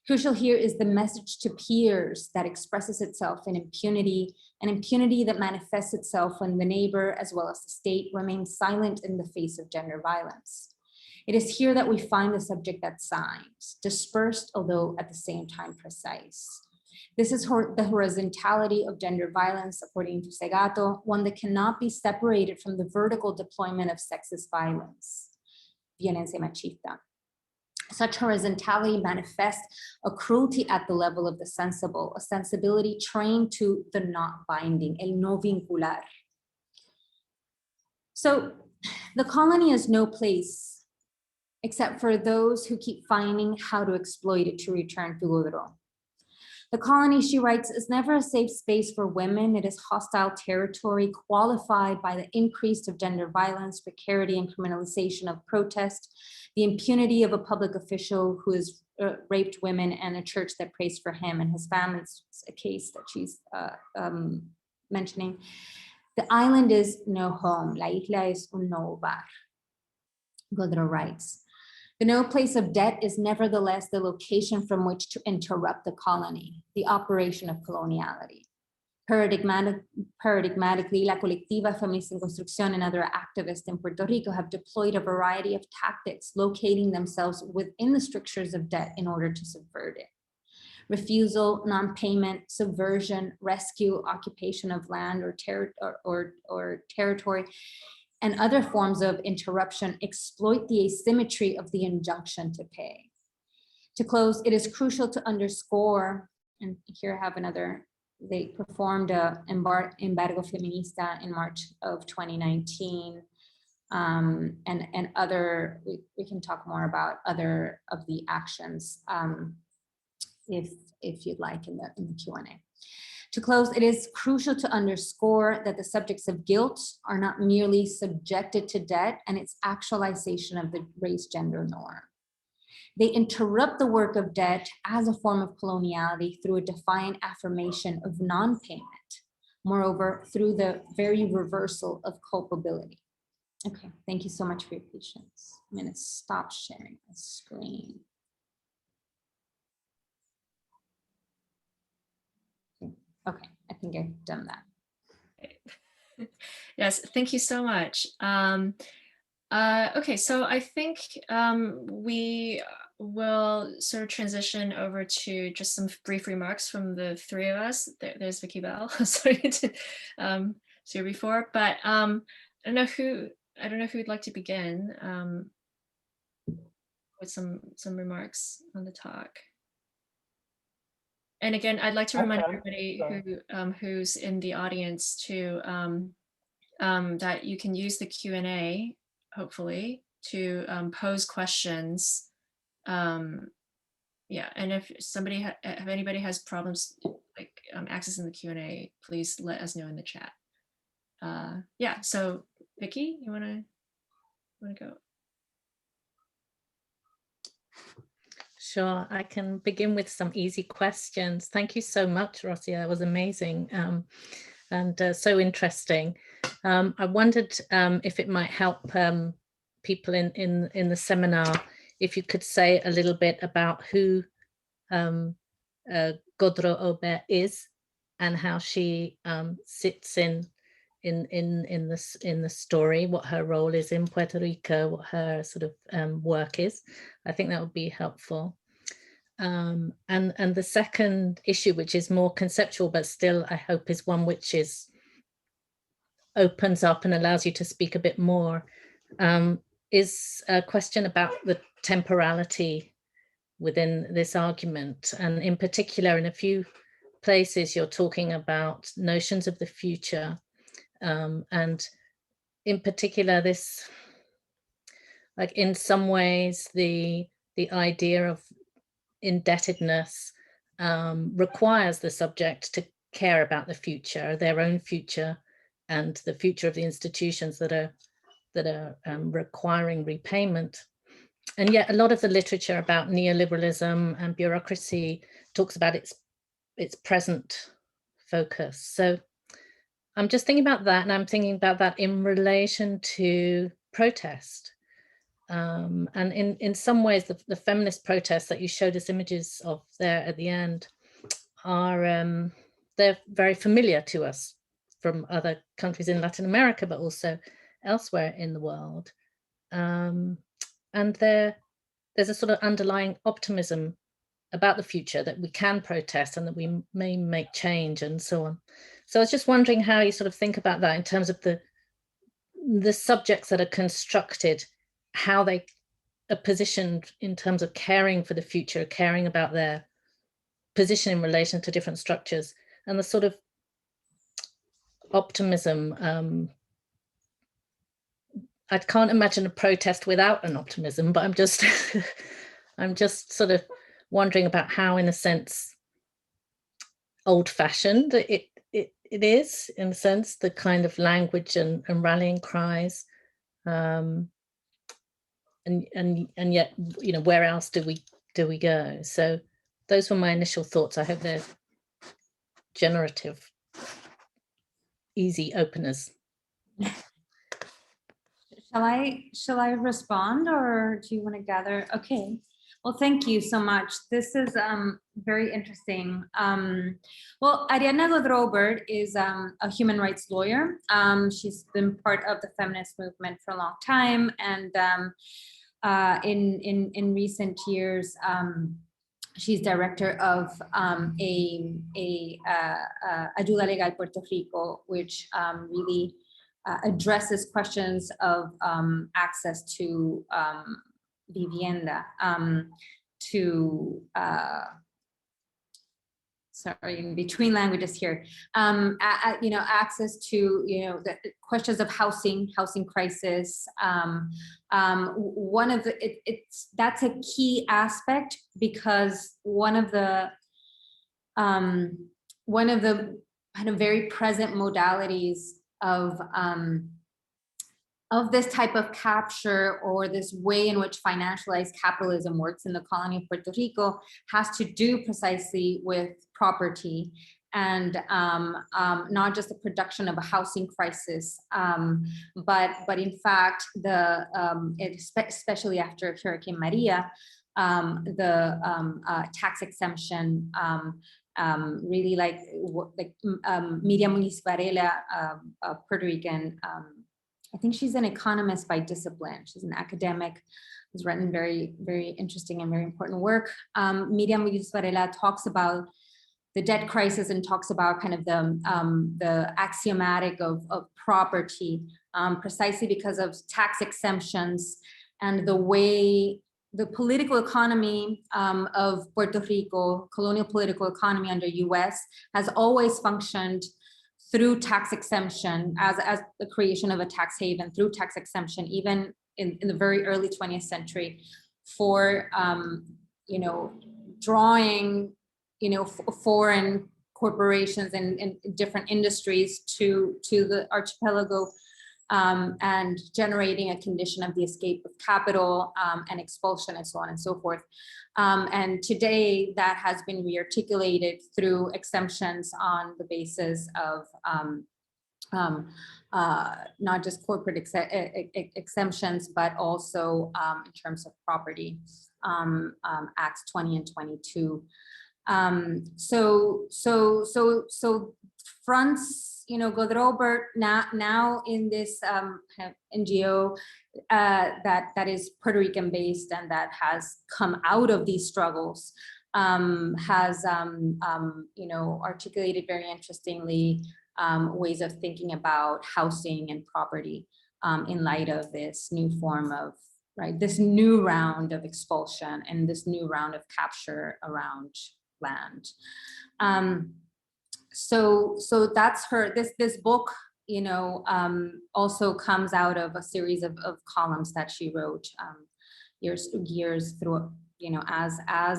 Crucial here is the message to peers that expresses itself in impunity, an impunity that manifests itself when the neighbor, as well as the state, remains silent in the face of gender violence. It is here that we find the subject that signs, dispersed, although at the same time precise. This is the horizontality of gender violence, according to Segato, one that cannot be separated from the vertical deployment of sexist violence, violencia machista. Such horizontality manifests a cruelty at the level of the sensible, a sensibility trained to the not binding, el no vincular. So the colony is no place except for those who keep finding how to exploit it to return to Godro. The colony, she writes, is never a safe space for women. It is hostile territory qualified by the increase of gender violence, precarity, and criminalization of protest, the impunity of a public official who has raped women, and a church that prays for him and his family. It's a case that she's mentioning. The island is no home. La isla es un no hogar. Godro writes. The no place of debt is nevertheless the location from which to interrupt the colony, the operation of coloniality. Paradigmatically, La Colectiva, Feminist en Construcción, and other activists in Puerto Rico have deployed a variety of tactics, locating themselves within the strictures of debt in order to subvert it. Refusal, non-payment, subversion, rescue, occupation of land or territory, and other forms of interruption exploit the asymmetry of the injunction to pay. To close, it is crucial to underscore, and here I have another, they performed a embargo feminista in March of 2019, and other, we can talk more about other of the actions if you'd like in the Q&A. To close, it is crucial to underscore that the subjects of guilt are not merely subjected to debt and its actualization of the race-gender norm. They interrupt the work of debt as a form of coloniality through a defiant affirmation of non-payment, moreover, through the very reversal of culpability. Okay, thank you so much for your patience. I'm going to stop sharing my screen. Okay, I think I've done that. Yes, thank you so much. Okay, so I think we will sort of transition over to just some brief remarks from the three of us. There's Vicky Bell. Sorry to see her before, but I don't know who would like to begin with some remarks on the talk. And again, I'd like to remind everybody who's in the audience to that you can use the Q&A, hopefully, to pose questions. Yeah, and if anybody has problems like accessing the Q&A, please let us know in the chat. Yeah, so Vicky, you wanna go? Sure, I can begin with some easy questions. Thank you so much, Rocío. That was amazing and so interesting. I wondered if it might help people in the seminar, if you could say a little bit about who Godro Aubert is and how she sits in the story, what her role is in Puerto Rico, what her sort of work is. I think that would be helpful. And the second issue, which is more conceptual, but still I hope is one which opens up and allows you to speak a bit more, is a question about the temporality within this argument. And in particular, in a few places, you're talking about notions of the future. And in particular, this, like in some ways, the idea of indebtedness requires the subject to care about the future, their own future, and the future of the institutions that are requiring repayment. And yet a lot of the literature about neoliberalism and bureaucracy talks about its present focus. So I'm just thinking about that, and I'm thinking about that in relation to protest. And in some ways, the feminist protests that you showed us images of there at the end are, they're very familiar to us from other countries in Latin America, but also elsewhere in the world. And there's a sort of underlying optimism about the future, that we can protest and that we may make change and so on. So I was just wondering how you sort of think about that in terms of the subjects that are constructed, how they are positioned in terms of caring for the future, caring about their position in relation to different structures, and the sort of optimism. I can't imagine a protest without an optimism, but I'm just I'm just sort of wondering about how, in a sense, old-fashioned it is, in a sense, the kind of language and rallying cries, and yet, you know, where else do we go? So those were my initial thoughts. I hope they're generative, easy openers. Shall I respond, or do you want to gather? Okay. Well, thank you so much. This is very interesting. Well, Ariadna Godreau-Bert is a human rights lawyer. She's been part of the feminist movement for a long time, and in recent years, she's director of Ayuda Legal Puerto Rico, which really addresses questions of access to vivienda, sorry, in between languages here, you know, access to, you know, the questions of housing crisis. One of the, that's a key aspect, because one of the kind of very present modalities of this type of capture, or this way in which financialized capitalism works in the colony of Puerto Rico, has to do precisely with property, and not just the production of a housing crisis, but in fact, especially after Hurricane Maria, the tax exemption, really like Miriam Muniz Varela, a Puerto Rican, I think she's an economist by discipline. She's an academic who's written very, very interesting and very important work. Miriam Muniz Varela talks about the debt crisis and talks about kind of the axiomatic of property, precisely because of tax exemptions and the way the political economy of Puerto Rico, colonial political economy under US, has always functioned through tax exemption, as the creation of a tax haven, through tax exemption, even in the very early 20th century, for you know, drawing, you know, foreign corporations and different industries to the archipelago, and generating a condition of the escape of capital, and expulsion, and so on and so forth. And today that has been rearticulated through exemptions on the basis of not just corporate exemptions, but also in terms of property, Acts 20 and 22. So fronts, you know, Godreau-Bert now in this kind of NGO that is Puerto Rican based and that has come out of these struggles, has you know, articulated very interestingly ways of thinking about housing and property in light of this new form of, right, this new round of expulsion and this new round of capture around land. So that's her, this book, you know, also comes out of a series of columns that she wrote years through, you know, as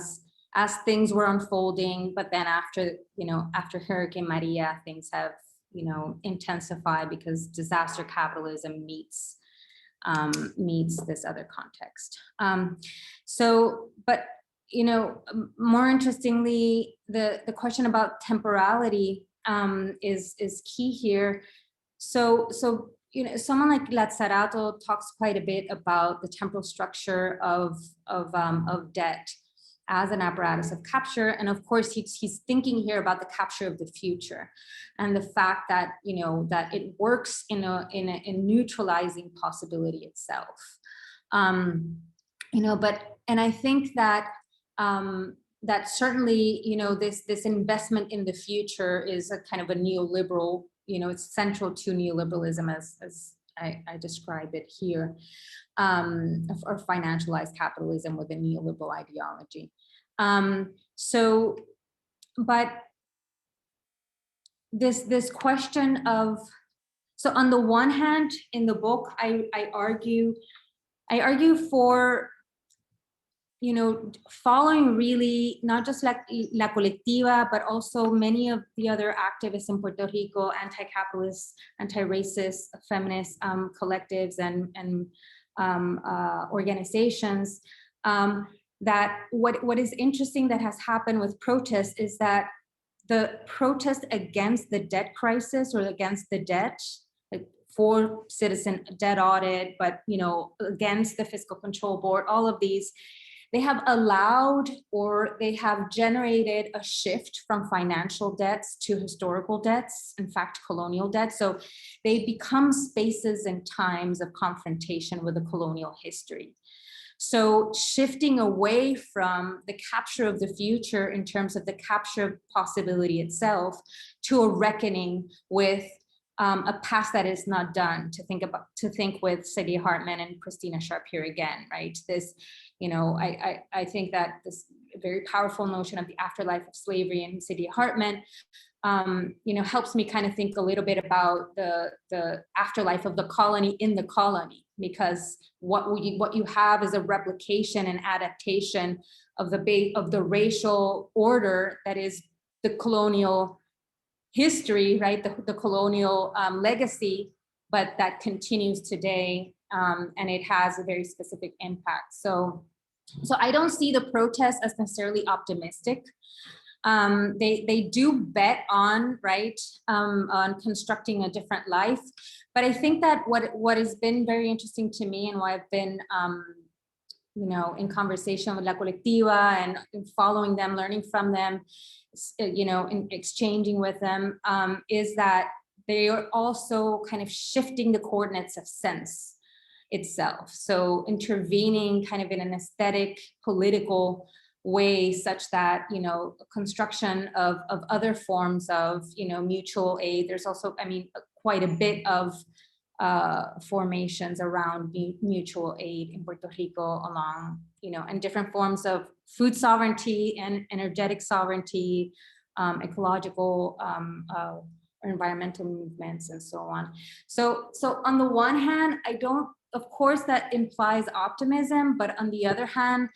things were unfolding, but then after, you know, after Hurricane Maria, things have, you know, intensified because disaster capitalism meets this other context. But you know, more interestingly, the question about temporality is key here. So someone like Lazzarato talks quite a bit about the temporal structure of debt as an apparatus of capture. And of course, he's thinking here about the capture of the future and the fact that, that it works in neutralizing possibility itself. And I think that that certainly, this investment in the future is a kind of a neoliberal, it's central to neoliberalism as I describe it here, or financialized capitalism with a neoliberal ideology. But this question of, so on the one hand, in the book, I argue for, following really not just La Colectiva, but also many of the other activists in Puerto Rico, anti-capitalist, anti-racist, feminist collectives and organizations, that what is interesting that has happened with protests is that the protest against the debt crisis or against the debt, like for citizen debt audit, but against the Fiscal Control Board, all of these, they have allowed or they have generated a shift from financial debts to historical debts, in fact, colonial debts. So they become spaces and times of confrontation with the colonial history. So shifting away from the capture of the future in terms of the capture of possibility itself to a reckoning with a past that is not done, to think with Sadie Hartman and Christina Sharp here again, right? This, I think that this very powerful notion of the afterlife of slavery in Sadie Hartman, helps me kind of think a little bit about the afterlife of the colony in the colony, because what you have is a replication and adaptation of the racial order that is the colonial history, right? The colonial legacy, but that continues today, and it has a very specific impact. So I don't see the protests as necessarily optimistic. They do bet on, right, on constructing a different life. But I think that what has been very interesting to me and why I've been, in conversation with La Colectiva and following them, learning from them, in exchanging with them, is that they are also kind of shifting the coordinates of sense itself. So intervening kind of in an aesthetic, political way such that, construction of other forms of, mutual aid. There's also, quite a bit of formations around mutual aid in Puerto Rico along, and different forms of food sovereignty and energetic sovereignty, ecological or environmental movements and so on. So on the one hand, of course that implies optimism, but on the other hand,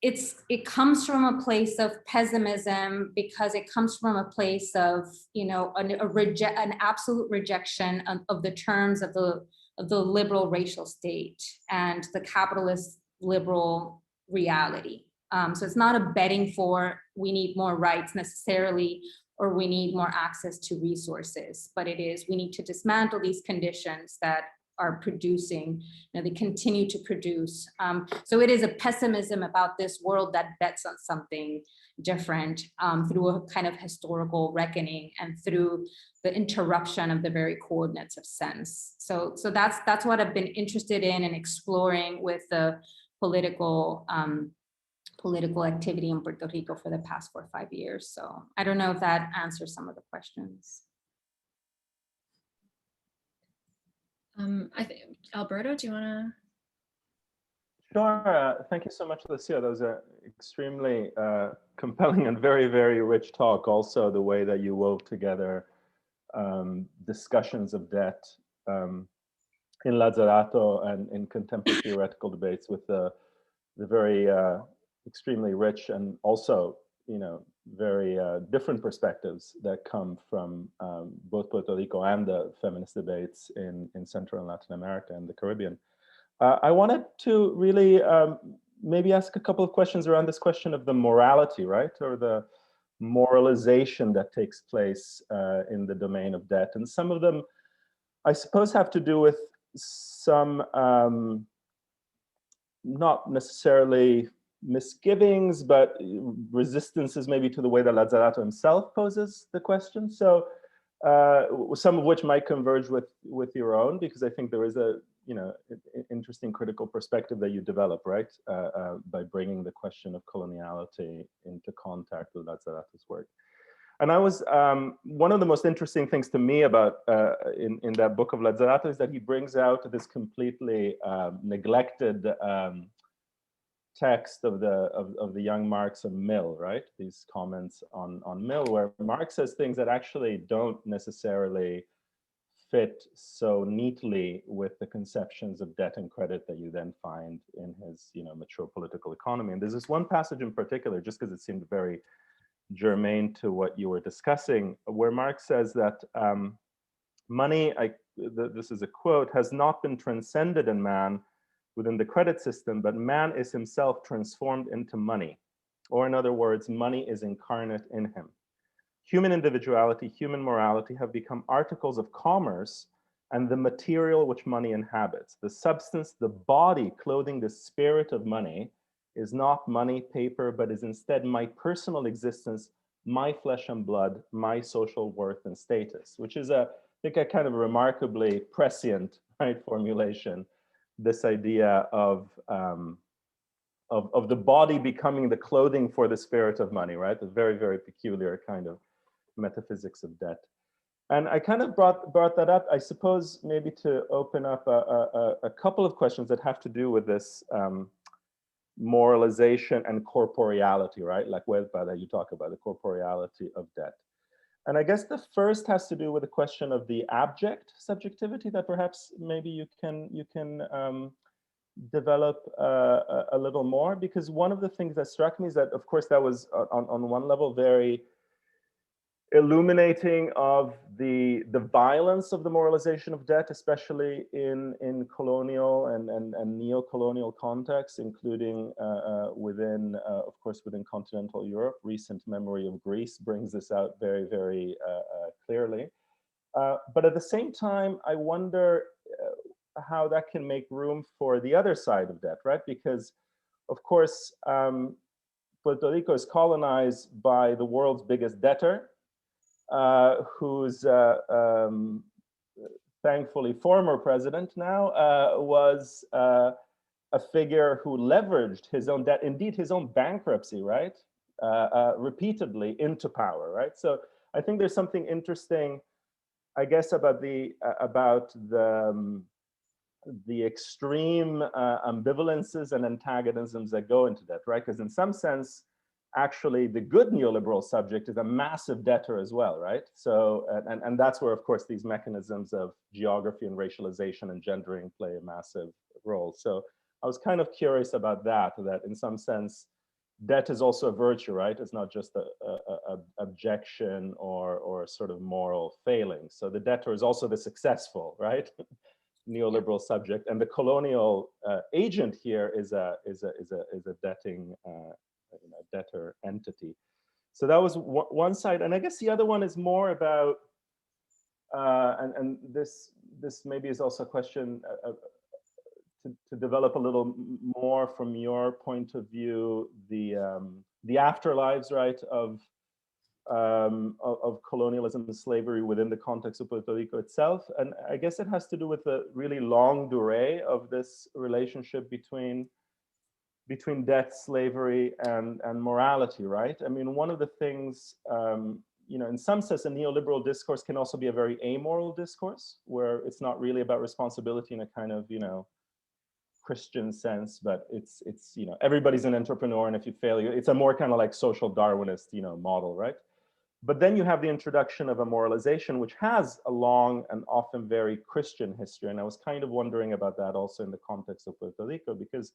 it comes from a place of pessimism, because it comes from a place of, an absolute rejection of the terms of the liberal racial state and the capitalist liberal reality. So it's not a betting for we need more rights necessarily, or we need more access to resources, but it is we need to dismantle these conditions that are producing, they continue to produce. So it is a pessimism about this world that bets on something different through a kind of historical reckoning and through the interruption of the very coordinates of sense. So that's what I've been interested in and exploring with the political activity in Puerto Rico for the past 4 or 5 years. So I don't know if that answers some of the questions. I think, Alberto, do you want to? Sure. Thank you so much, Lucia. That was an extremely compelling and very, very rich talk. Also, the way that you wove together discussions of debt in Lazzarato and in contemporary theoretical debates with the very extremely rich and also, very different perspectives that come from both Puerto Rico and the feminist debates in Central and Latin America and the Caribbean. I wanted to really maybe ask a couple of questions around this question of the morality, right? Or the moralization that takes place in the domain of debt. And some of them I suppose, have to do with some not necessarily misgivings, but resistances maybe to the way that Lazzarato himself poses the question. So some of which might converge with your own, because I think there is a interesting critical perspective that you develop, right, by bringing the question of coloniality into contact with Lazzarato's work. And I was, one of the most interesting things to me about in that book of Lazzarato is that he brings out this completely neglected text of the young Marx and Mill, right? These comments on Mill, where Marx says things that actually don't necessarily fit so neatly with the conceptions of debt and credit that you then find in his, mature political economy. And there's this one passage in particular, just because it seemed very germane to what you were discussing, where Marx says that money, this is a quote, has not been transcended in man within the credit system, but man is himself transformed into money. Or in other words, money is incarnate in him. Human individuality, human morality have become articles of commerce and the material which money inhabits. The substance, the body clothing the spirit of money is not money, paper, but is instead my personal existence, my flesh and blood, my social worth and status, which is I think a kind of remarkably prescient, right, formulation. This idea of the body becoming the clothing for the spirit of money, right? A very, very peculiar kind of metaphysics of debt. And I kind of brought that up, I suppose, maybe to open up a couple of questions that have to do with this moralization and corporeality, right? Like that you talk about, the corporeality of debt. And I guess the first has to do with the question of the abject subjectivity that perhaps maybe you can develop a little more, because one of the things that struck me is that, of course, that was on one level very illuminating of the violence of the moralization of debt, especially in colonial and neo-colonial contexts, including within, of course, within continental Europe. Recent memory of Greece brings this out very, very clearly. But at the same time, I wonder how that can make room for the other side of debt, right? Because, of course, Puerto Rico is colonized by the world's biggest debtor, whose thankfully former president now was a figure who leveraged his own debt, indeed his own bankruptcy, right, repeatedly into power, right? So I think there's something interesting, I guess, about the extreme ambivalences and antagonisms that go into that, right? Because in some sense, actually, the good neoliberal subject is a massive debtor as well, right? So, and that's where, of course, these mechanisms of geography and racialization and gendering play a massive role. So I was kind of curious about that in some sense, debt is also a virtue, right? It's not just a objection or sort of moral failing. So the debtor is also the successful, right? Neoliberal subject, and the colonial agent here is a debting debtor entity. So that was one side, and I guess the other one is more about and this maybe is also a question to develop a little more from your point of view, the afterlives, right, of colonialism and slavery within the context of Puerto Rico itself. And I guess it has to do with the really long durée of this relationship between debt, slavery, and morality, right? I mean, one of the things, in some sense, a neoliberal discourse can also be a very amoral discourse, where it's not really about responsibility in a kind of, Christian sense, but it's everybody's an entrepreneur, and if you fail, it's a more kind of like social Darwinist, model, right? But then you have the introduction of a moralization, which has a long and often very Christian history. And I was kind of wondering about that also in the context of Puerto Rico, because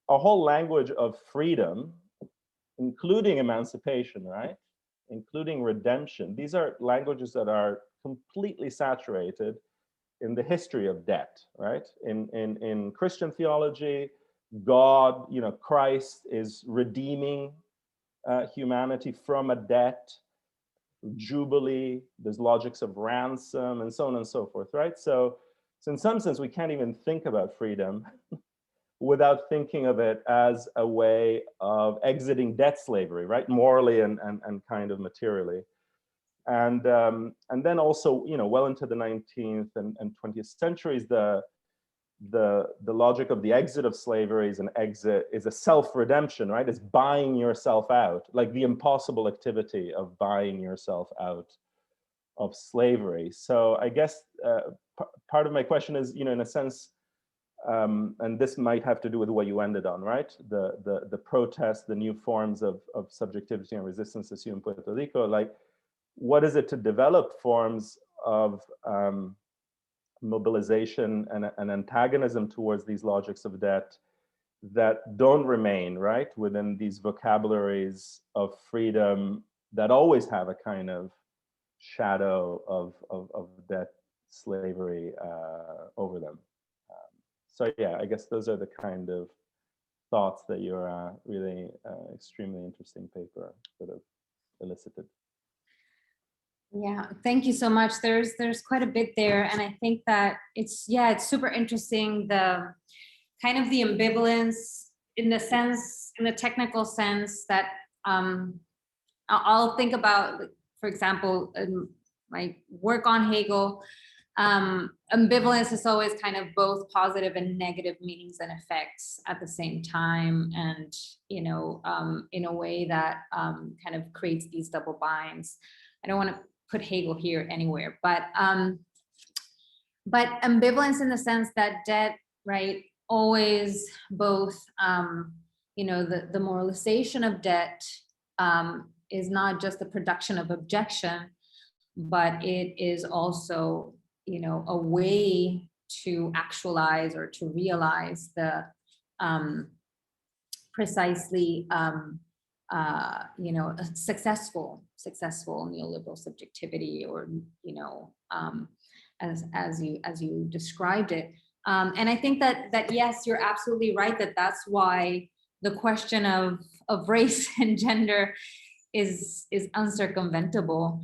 a whole language of freedom, including emancipation, right? Including redemption. These are languages that are completely saturated in the history of debt, right? In Christian theology, God, Christ is redeeming humanity from a debt. jubilee, there's logics of ransom, and so on and so forth, right? So in some sense, we can't even think about freedom without thinking of it as a way of exiting debt slavery, right? Morally and kind of materially. And then also, you know, well into the 19th and 20th centuries, the logic of the exit of slavery is a self-redemption, right? It's buying yourself out, like the impossible activity of buying yourself out of slavery. So I guess part of my question is, you know, in a sense, and this might have to do with what you ended on, right? The protest, the new forms of subjectivity and resistance assumed in Puerto Rico. Like, what is it to develop forms of mobilization and antagonism towards these logics of debt that don't remain, right, within these vocabularies of freedom that always have a kind of shadow of debt slavery over them. So yeah, I guess those are the kind of thoughts that your really extremely interesting paper sort of elicited. Yeah, thank you so much. There's quite a bit there, and I think that it's super interesting, the kind of the ambivalence in the technical sense that I'll think about, for example, in my work on Hegel, ambivalence is always kind of both positive and negative meanings and effects at the same time, and you know, in a way that kind of creates these double binds. I don't want to put Hegel here anywhere, but ambivalence in the sense that debt, right, always both, you know, the moralization of debt is not just the production of objection, but it is also, you know, a way to actualize or to realize the precisely, you know, a successful neoliberal subjectivity, or, you know, as you described it. And I think that yes, you're absolutely right, that's why the question of race and gender is uncircumventable,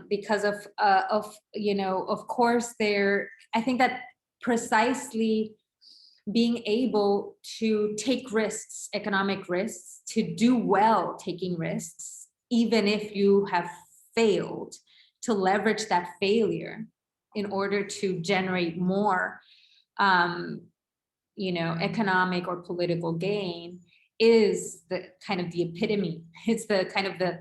because of you know, of course, I think that precisely being able to take risks, economic risks, to do well taking risks, even if you have failed, to leverage that failure in order to generate more, you know, economic or political gain, is the kind of the epitome. It's the kind of the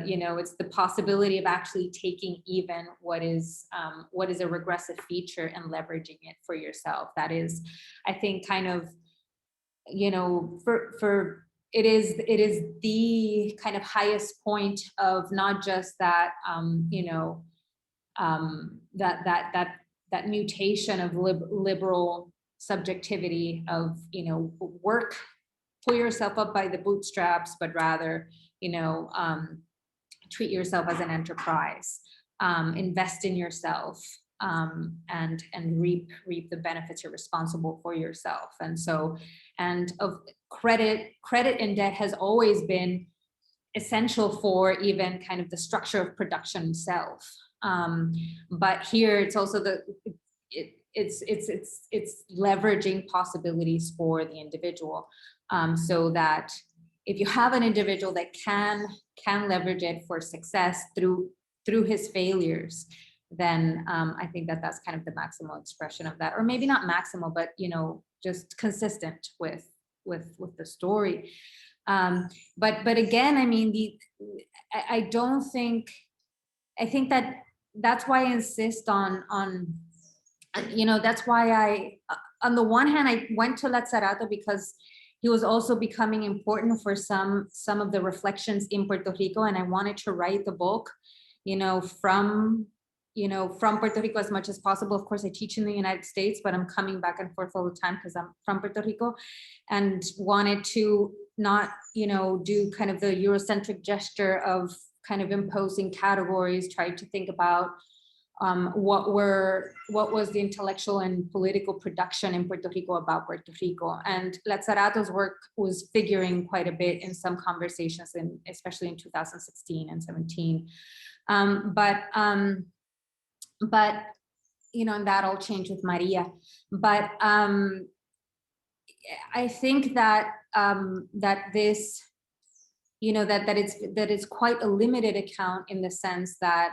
you know, it's the possibility of actually taking even what is a regressive feature and leveraging it for yourself. That is, I think, kind of, you know, for it is the kind of highest point of not just that, you know, that mutation of liberal subjectivity of, you know, work, pull yourself up by the bootstraps, but rather, you know, treat yourself as an enterprise, invest in yourself, and reap the benefits you're responsible for yourself. And so, and of credit and debt has always been essential for even kind of the structure of production itself. But here it's also it's leveraging possibilities for the individual, so that if you have an individual that can leverage it for success through his failures, then I think that's kind of the maximal expression of that, or maybe not maximal, but, you know, just consistent with the story. But again, I mean, I think that's why I insist on, you know, that's why I, on the one hand, I went to Lazzarato because he was also becoming important for some of the reflections in Puerto Rico, and I wanted to write the book, you know, from Puerto Rico as much as possible. Of course, I teach in the United States, but I'm coming back and forth all the time because I'm from Puerto Rico, and wanted to not, you know, do kind of the Eurocentric gesture of kind of imposing categories, try to think about what was the intellectual and political production in Puerto Rico about Puerto Rico. And Lazzarato's work was figuring quite a bit in some conversations, especially in 2016 and 17. But you know, and that all changed with Maria. But I think that that this, you know, that it's quite a limited account in the sense that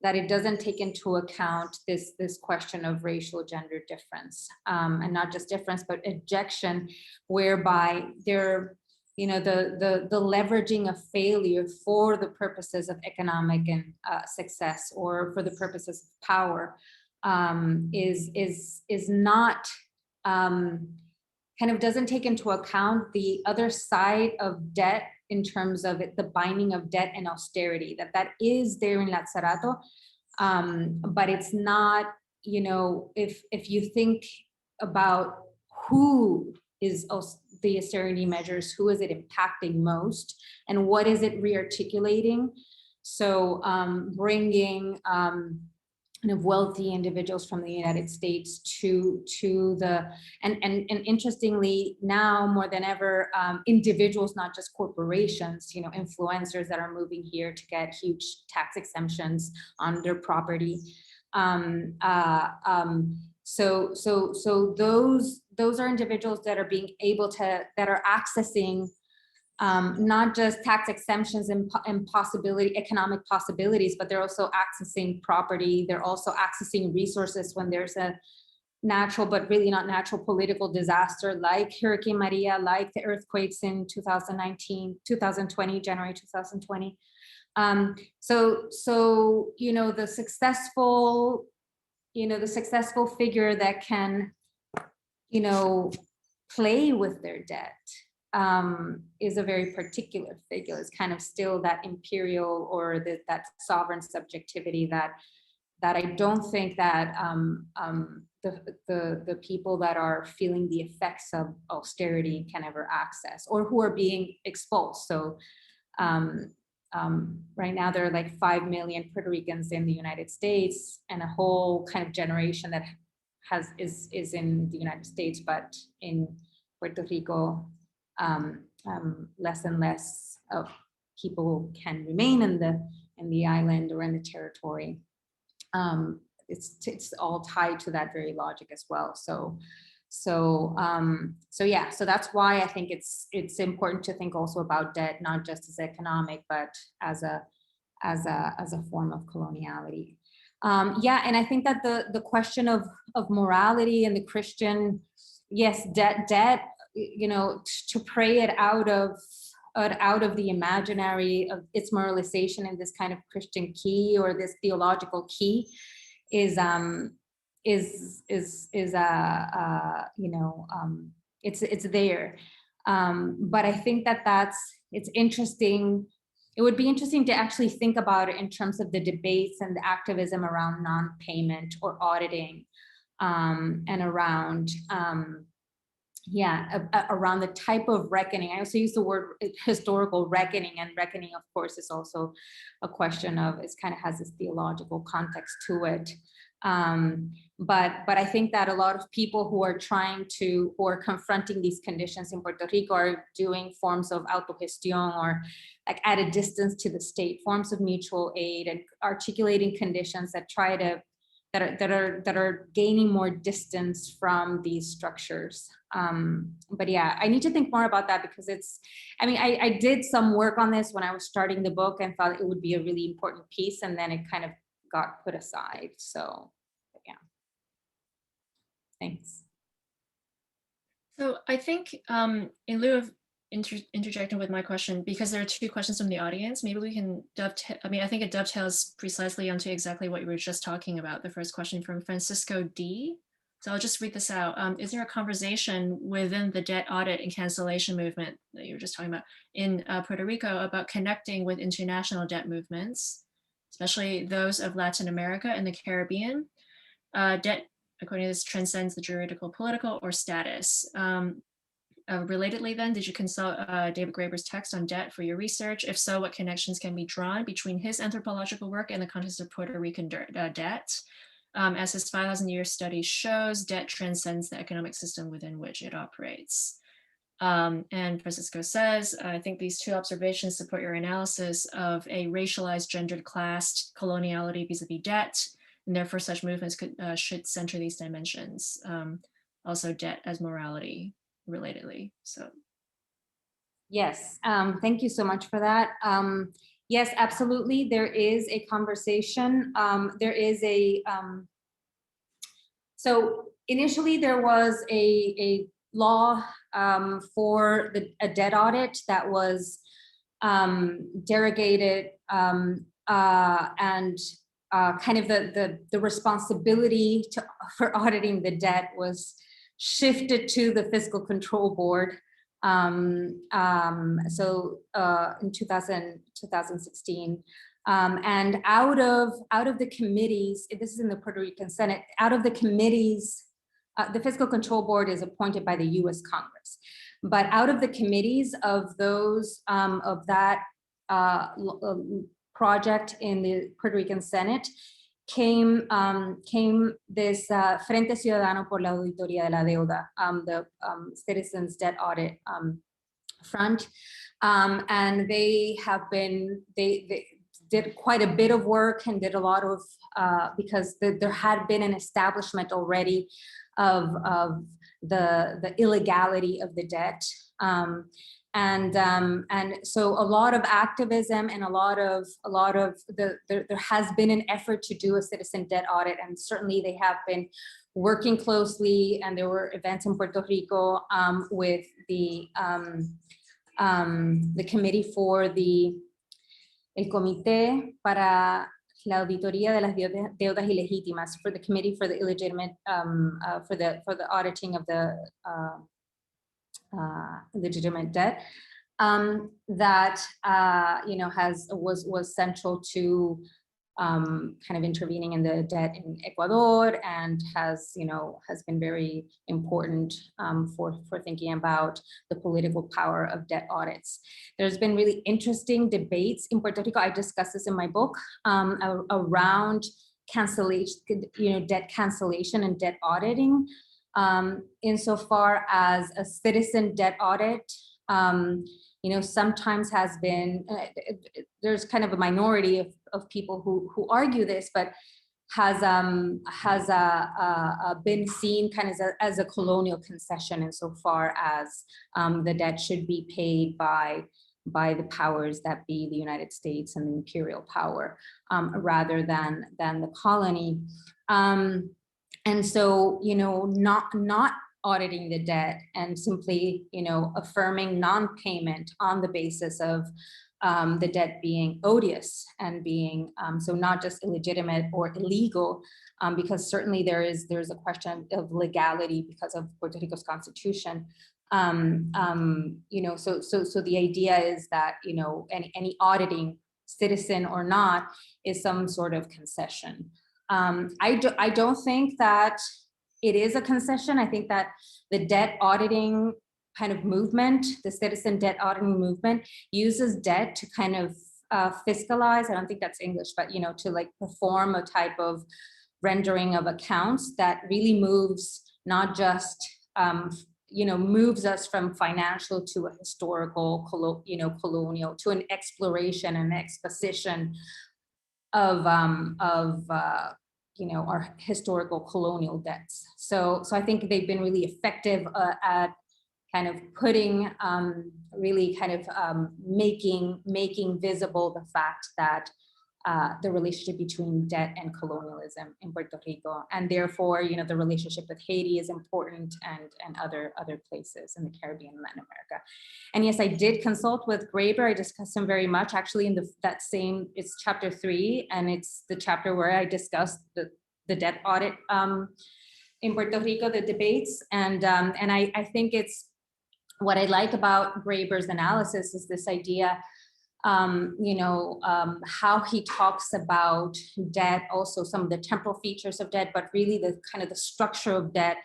it doesn't take into account this question of racial gender difference, and not just difference, but ejection, whereby there, you know, the leveraging of failure for the purposes of economic and success, or for the purposes of power, is not kind of doesn't take into account the other side of debt in terms of the binding of debt and austerity, that is there in Lazzarato, but it's not, you know, if you think about who is the austerity measures, who is it impacting most, and what is it re-articulating? So bringing kind of wealthy individuals from the United States to the, and interestingly, now more than ever, individuals, not just corporations, you know, influencers that are moving here to get huge tax exemptions on their property. So those are individuals that are being able to, that are accessing not just tax exemptions and economic possibilities, but they're also accessing property. They're also accessing resources when there's a natural, but really not natural, political disaster like Hurricane Maria, like the earthquakes in 2020, January 2020. So you know, the successful figure that can, you know, play with their debt is a very particular figure. It's kind of still that imperial, or that sovereign subjectivity that I don't think that the people that are feeling the effects of austerity can ever access, or who are being exposed. So right now there are like 5 million Puerto Ricans in the United States, and a whole kind of generation that is in the United States, but in Puerto Rico, less and less of people can remain in the island or in the territory. It's all tied to that very logic as well. So yeah, so that's why I think it's important to think also about debt, not just as economic, but as a form of coloniality. Yeah, and I think that the question of morality and the Christian, yes, debt, you know, to pray it out of the imaginary of its moralization in this kind of Christian key, or this theological key, is you know, it's there, but I think that it's interesting. It would be interesting to actually think about it in terms of the debates and the activism around non-payment or auditing, and around around the type of reckoning. I also use the word historical reckoning, and reckoning, of course, is also a question of, it kind of has this theological context to it. But I think that a lot of people who are confronting these conditions in Puerto Rico are doing forms of autogestión, or like at a distance to the state, forms of mutual aid, and articulating conditions that try to that are gaining more distance from these structures. But yeah, I need to think more about that, because I did some work on this when I was starting the book and thought it would be a really important piece, and then it kind of got put aside. So yeah, thanks. So I think in lieu of interjecting with my question, because there are two questions from the audience, maybe we can dovetail. I think it dovetails precisely onto exactly what you were just talking about. The first question from Francisco D. So I'll just read this out. Is there a conversation within the debt audit and cancellation movement that you were just talking about in Puerto Rico about connecting with international debt movements, especially those of Latin America and the Caribbean? Debt, according to this, transcends the juridical, political, or status. Relatedly then, did you consult David Graeber's text on debt for your research? If so, what connections can be drawn between his anthropological work and the context of Puerto Rican debt? As his 5,000-year study shows, debt transcends the economic system within which it operates. And Francisco says, I think these two observations support your analysis of a racialized, gendered, classed coloniality vis-a-vis debt, and therefore such movements should center these dimensions. Also debt as morality, relatedly, so. Yes, thank you so much for that. Yes, absolutely, there is a conversation. There is a, so initially there was a law for a debt audit that was derogated, and kind of the responsibility for auditing the debt was shifted to the Fiscal Control Board. So in 2016, and out of the committees, this is in the Puerto Rican Senate, out of the committees, the Fiscal Control Board is appointed by the US Congress, but out of the committees of those, of that project in the Puerto Rican Senate, came this Frente Ciudadano por la Auditoría de la Deuda, the Citizens Debt Audit Front, and they did quite a bit of work and did a lot of, because there had been an establishment already of the illegality of the debt. And so a lot of activism and a lot of there has been an effort to do a citizen debt audit, and certainly they have been working closely, and there were events in Puerto Rico with the committee for el Comité para la Auditoría de las Deudas Ilegítimas, for the committee for the illegitimate, for the auditing of the legitimate debt, that was central to kind of intervening in the debt in Ecuador, and has been very important for thinking about the political power of debt audits. There's been really interesting debates in Puerto Rico. I discuss this in my book, around cancellation, debt cancellation and debt auditing. Insofar as a citizen debt audit, sometimes has been, there's kind of a minority of people who argue this, but has been seen kind of as a colonial concession insofar as the debt should be paid by the powers that be, the United States and the imperial power, rather than the colony. And so, not auditing the debt and simply, affirming non-payment on the basis of the debt being odious and being, so not just illegitimate or illegal, because certainly there's a question of legality because of Puerto Rico's constitution. So the idea is that, any auditing, citizen or not, is some sort of concession. I don't think that it is a concession. I think that the debt auditing kind of movement, the citizen debt auditing movement, uses debt to kind of fiscalize. I don't think that's English, but to like perform a type of rendering of accounts that really moves, not just moves us from financial to a historical, colonial, to an exploration and exposition of our historical colonial debts. So I think they've been really effective at kind of putting, really kind of making visible the fact that the relationship between debt and colonialism in Puerto Rico, and therefore, the relationship with Haiti is important, and other places in the Caribbean and Latin America. And yes, I did consult with Graeber. I discussed him very much, actually, in that same, it's chapter 3, and it's the chapter where I discussed the debt audit in Puerto Rico, the debates, and I think it's what I like about Graeber's analysis is this idea. How he talks about debt, also some of the temporal features of debt, but really the kind of the structure of debt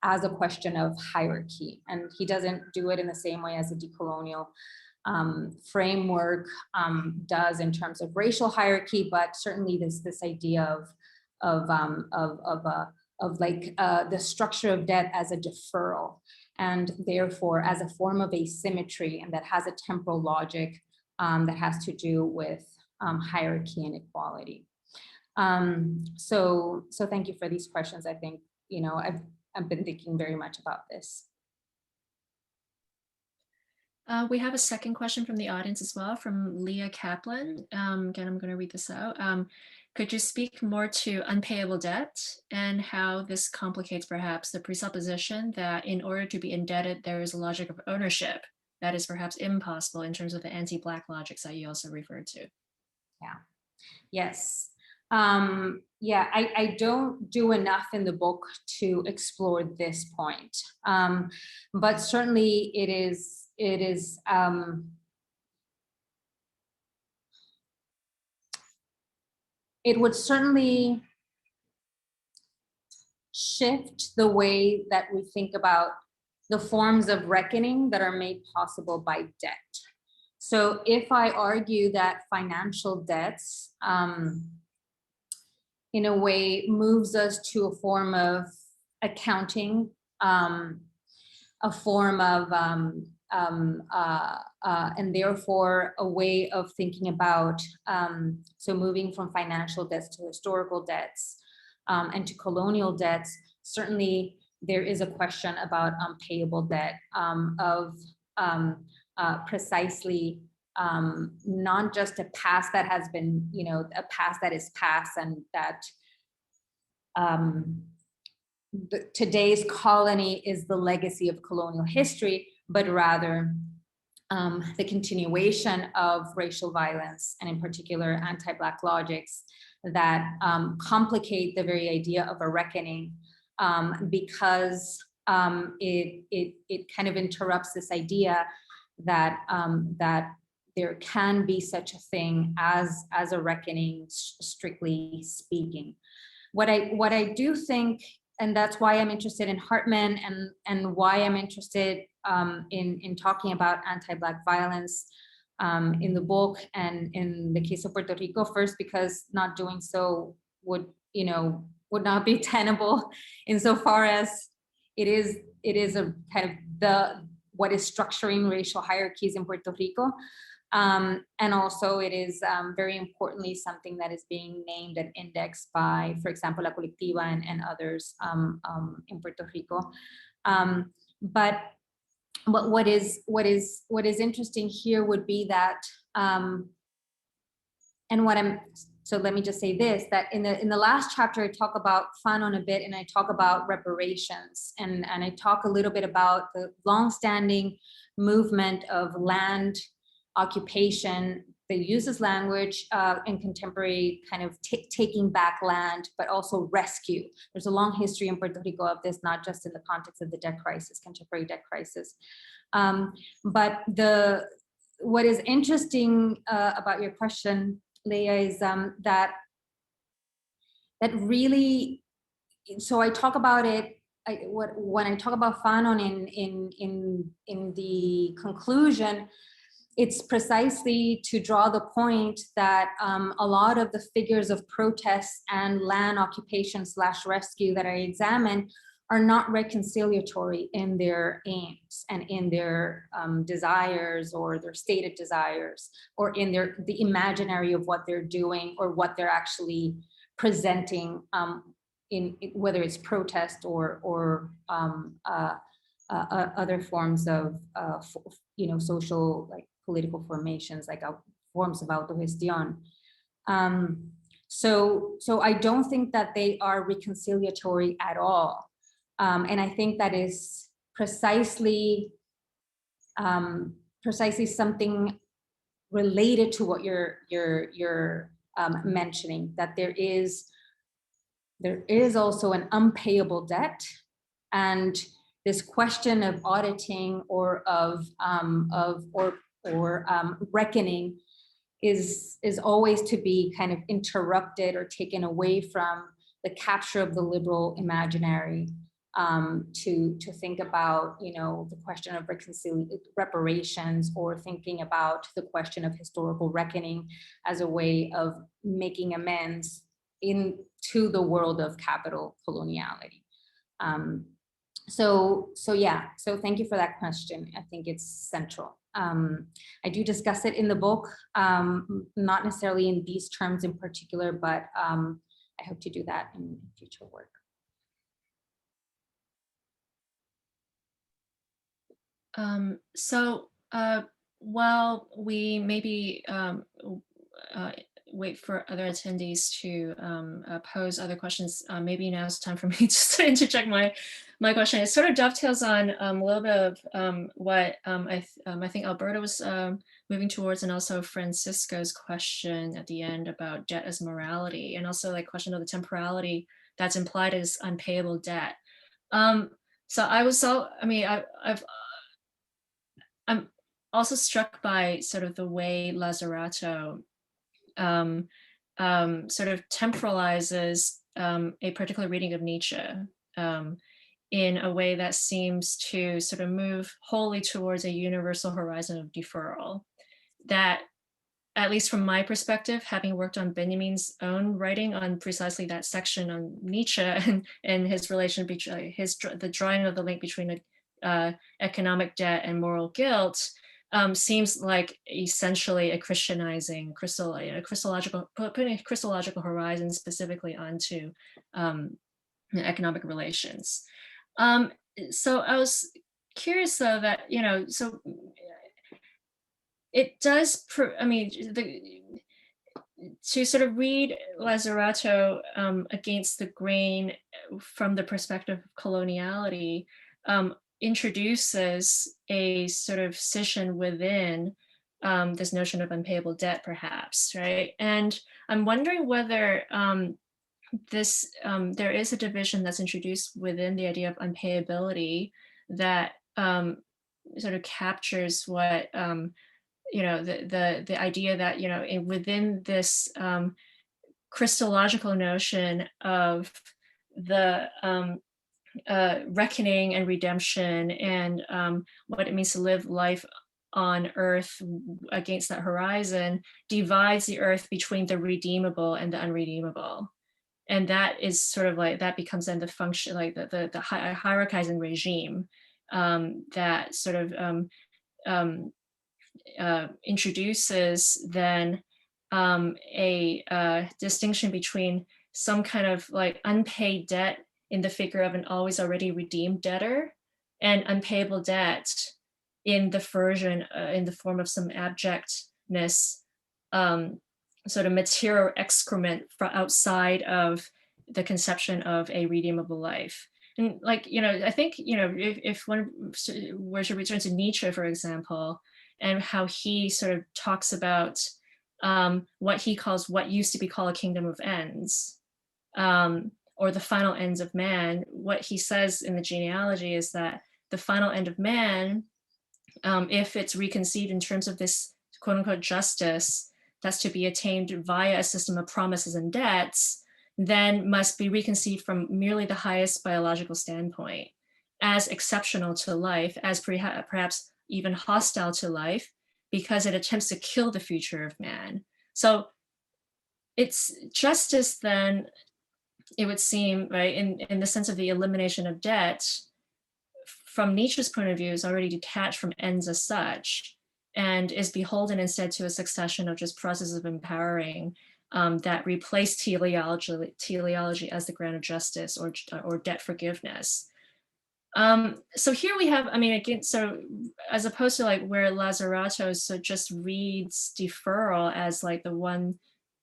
as a question of hierarchy. And he doesn't do it in the same way as the decolonial framework does in terms of racial hierarchy, but certainly this idea of the structure of debt as a deferral, and therefore as a form of asymmetry, and that has a temporal logic that has to do with hierarchy and equality. So thank you for these questions. I think, you know, I've been thinking very much about this. We have a second question from the audience as well, from Leah Kaplan. Again, I'm going to read this out. Could you speak more to unpayable debt and how this complicates perhaps the presupposition that in order to be indebted, there is a logic of ownership that is perhaps impossible in terms of the anti-Black logics that you also referred to? Yeah. Yes. Yeah, I don't do enough in the book to explore this point, but certainly it would certainly shift the way that we think about the forms of reckoning that are made possible by debt. So if I argue that financial debts in a way moves us to a form of accounting, a form of, and therefore a way of thinking about, so moving from financial debts to historical debts and to colonial debts, certainly there is a question about unpayable debt of precisely not just a past that has been, you know, a past that is past and that today's colony is the legacy of colonial history, but rather the continuation of racial violence, and in particular anti-Black logics that complicate the very idea of a reckoning, because it kind of interrupts this idea that that there can be such a thing as a reckoning, strictly speaking. What I do think, and that's why I'm interested in Hartman, and why I'm interested in talking about anti-Black violence in the book and in the case of Puerto Rico, first because not doing so would not be tenable insofar as it is a kind of what is structuring racial hierarchies in Puerto Rico. And also it is very importantly something that is being named and indexed by, for example, La Colectiva and others in Puerto Rico. But what is interesting here would be that, so let me just say this, that in the last chapter, I talk about Fanon a bit, and I talk about reparations, and I talk a little bit about the longstanding movement of land occupation that uses language in contemporary kind of taking back land, but also rescue. There's a long history in Puerto Rico of this, not just in the context of the debt crisis, contemporary debt crisis. But what is interesting about your question, Leah, is that really, so I talk about it, when I talk about Fanon in the conclusion, it's precisely to draw the point that a lot of the figures of protest and land occupation / rescue that I examine are not reconciliatory in their aims and in their desires or their stated desires, or in the imaginary of what they're doing or what they're actually presenting in whether it's protest or other forms of social, like political formations, like forms of autogestión. So I don't think that they are reconciliatory at all. And I think that is precisely something related to what you're mentioning, that there is also an unpayable debt, and this question of auditing or of reckoning is always to be kind of interrupted or taken away from the capture of the liberal imaginary to think about, you know, the question of reparations, or thinking about the question of historical reckoning as a way of making amends into the world of capital coloniality. So thank you for that question. I think it's central. I do discuss it in the book, not necessarily in these terms in particular, but I hope to do that in future work. While we maybe wait for other attendees to pose other questions, maybe now it's time for me just to interject my question. It sort of dovetails on a little bit of what I think Alberta was moving towards, and also Francisco's question at the end about debt as morality, and also like question of the temporality that's implied as unpayable debt. So I was I'm also struck by sort of the way Lazzarato sort of temporalizes a particular reading of Nietzsche in a way that seems to sort of move wholly towards a universal horizon of deferral. That, at least from my perspective, having worked on Benjamin's own writing on precisely that section on Nietzsche and his relation between the drawing of the link between economic debt and moral guilt, seems like essentially a Christianizing, putting a Christological horizon specifically onto economic relations. So I was curious though that, you know, so it does, to sort of read Lazzarato against the grain from the perspective of coloniality, introduces a sort of scission within this notion of unpayable debt, perhaps, right? And I'm wondering whether there is a division that's introduced within the idea of unpayability that sort of captures what you know, the idea that, you know, within this Christological notion of the reckoning and redemption, and what it means to live life on earth against that horizon, divides the earth between the redeemable and the unredeemable. And that is sort of like, that becomes then the function, like the hierarchizing regime that sort of introduces then a distinction between some kind of like unpaid debt in the figure of an always already redeemed debtor, and unpayable debt in the version in the form of some abjectness, sort of material excrement from outside of the conception of a redeemable life. And like, you know, I think, you know, if one were to return to Nietzsche, for example, and how he sort of talks about what he calls what used to be called a kingdom of ends, or the final ends of man. What he says in the genealogy is that the final end of man, if it's reconceived in terms of this quote unquote justice that's to be attained via a system of promises and debts, then must be reconceived from merely the highest biological standpoint, as exceptional to life, as perhaps even hostile to life, because it attempts to kill the future of man. So it's justice then, it would seem, right, in the sense of the elimination of debt, from Nietzsche's point of view, is already detached from ends as such, and is beholden instead to a succession of just processes of empowering that replace teleology as the ground of justice or debt forgiveness. So here we have, I mean, again, so as opposed to like where Lazzarato so just reads deferral as like the one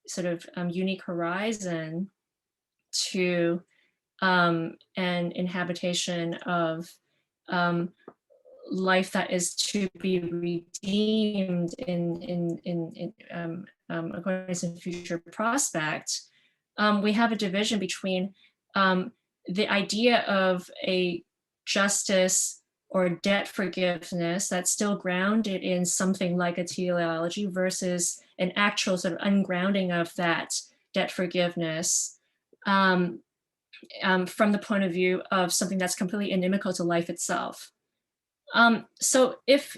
sort of unique horizon to an inhabitation of life that is to be redeemed according to future prospect, we have a division between the idea of a justice or debt forgiveness that's still grounded in something like a teleology versus an actual sort of ungrounding of that debt forgiveness from the point of view of something that's completely inimical to life itself. So if,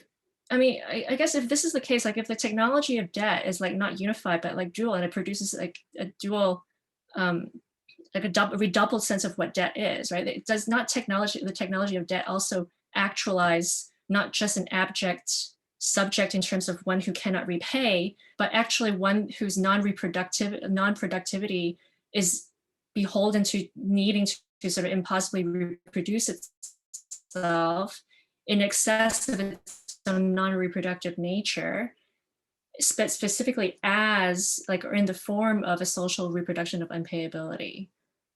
I guess if this is the case, like if the technology of debt is like not unified, but like dual, and it produces like a dual, like a redoubled sense of what debt is, right? It does not the technology of debt also actualize not just an abject subject in terms of one who cannot repay, but actually one whose non-productivity is beholden to needing to sort of impossibly reproduce itself in excess of its own non-reproductive nature, specifically as like, or in the form of a social reproduction of unpayability.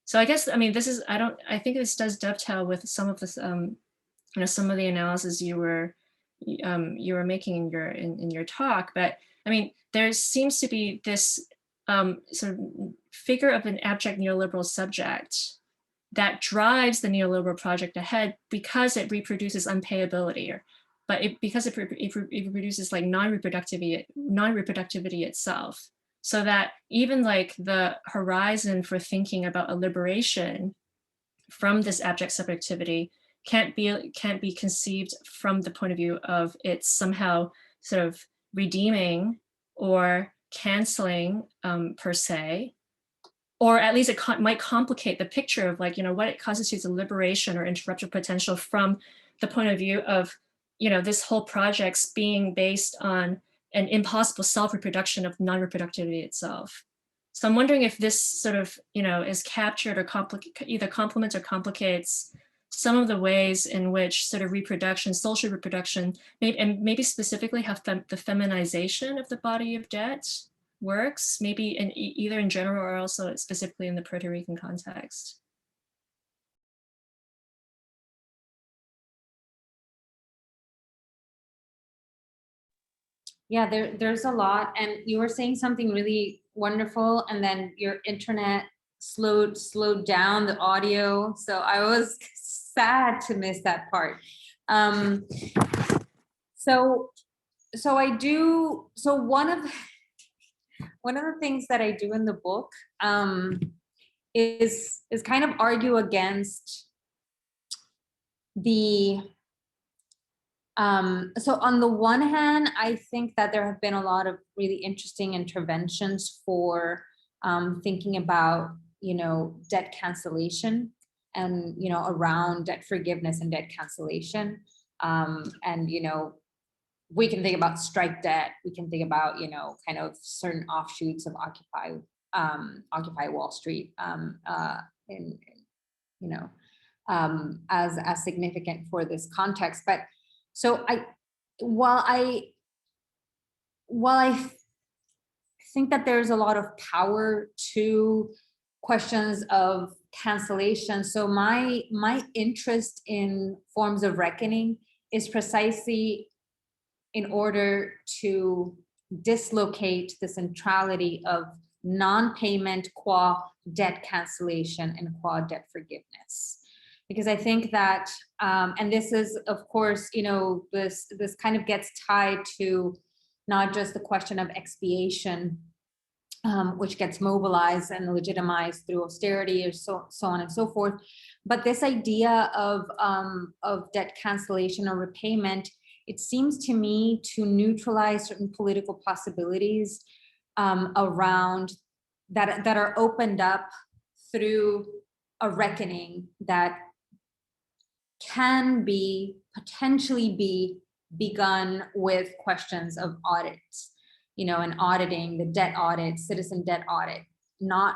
So I guess, this is, I think this does dovetail with some of this, some of the analysis you were making in your talk, but there seems to be this sort of figure of an abject neoliberal subject that drives the neoliberal project ahead because it reproduces unpayability, because it reproduces like non-reproductivity itself, so that even like the horizon for thinking about a liberation from this abject subjectivity can't be conceived from the point of view of it's somehow sort of redeeming or canceling per se, or at least it might complicate the picture of like, what it constitutes a liberation or interruptive potential from the point of view of, this whole project's being based on an impossible self-reproduction of non-reproductivity itself. So I'm wondering if this sort of, is captured or either complements or complicates some of the ways in which sort of reproduction, social reproduction, and maybe specifically how the feminization of the body of debt works, maybe either in general or also specifically in the Puerto Rican context. Yeah, there's a lot, and you were saying something really wonderful, and then your internet slowed down the audio, so I was sad to miss that part. So one of the things that I do in the book is kind of argue against the so on the one hand, I think that there have been a lot of really interesting interventions for thinking about, debt cancellation and, around debt forgiveness and debt cancellation. And, we can think about strike debt. We can think about, kind of certain offshoots of Occupy Wall Street as significant for this context. But so while I think that there's a lot of power to questions of cancellation, so my interest in forms of reckoning is precisely in order to dislocate the centrality of non-payment qua debt cancellation and qua debt forgiveness. Because I think that, and this is, of course, this kind of gets tied to not just the question of expiation, which gets mobilized and legitimized through austerity or so on and so forth, but this idea of debt cancellation or repayment, it seems to me to neutralize certain political possibilities around that are opened up through a reckoning that can potentially be begun with questions of audits, and auditing, the debt audit, citizen debt audit, not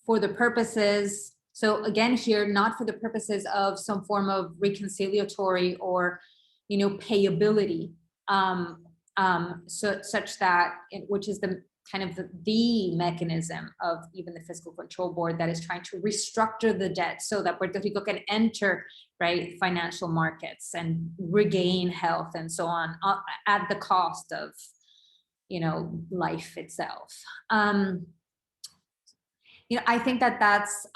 for the purposes, so again here, not for the purposes of some form of reconciliatory or, payability, such that, which is the kind of the mechanism of even the Fiscal Control Board that is trying to restructure the debt so that Puerto Rico can enter, right, financial markets and regain health and so on at the cost of, life itself. I think that that's,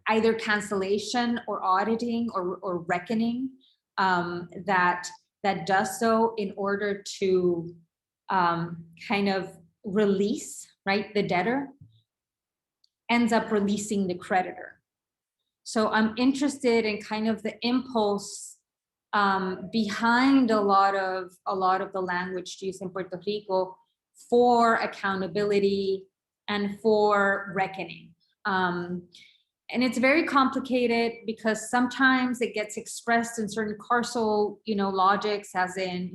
either cancellation or auditing or reckoning that does so in order to kind of release, right, the debtor ends up releasing the creditor. So I'm interested in kind of the impulse behind a lot of the language used in Puerto Rico for accountability and for reckoning. And it's very complicated because sometimes it gets expressed in certain causal, logics, as in,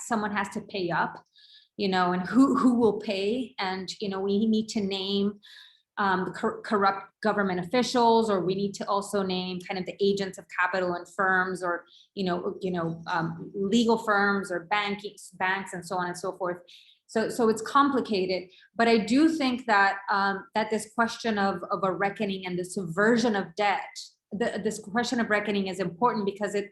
someone has to pay up, and who will pay, and we need to name the corrupt government officials, or we need to also name kind of the agents of capital and firms, or legal firms, or banks, and so on and so forth. So it's complicated, but I do think that that this question of a reckoning and the subversion of debt, this question of reckoning is important because it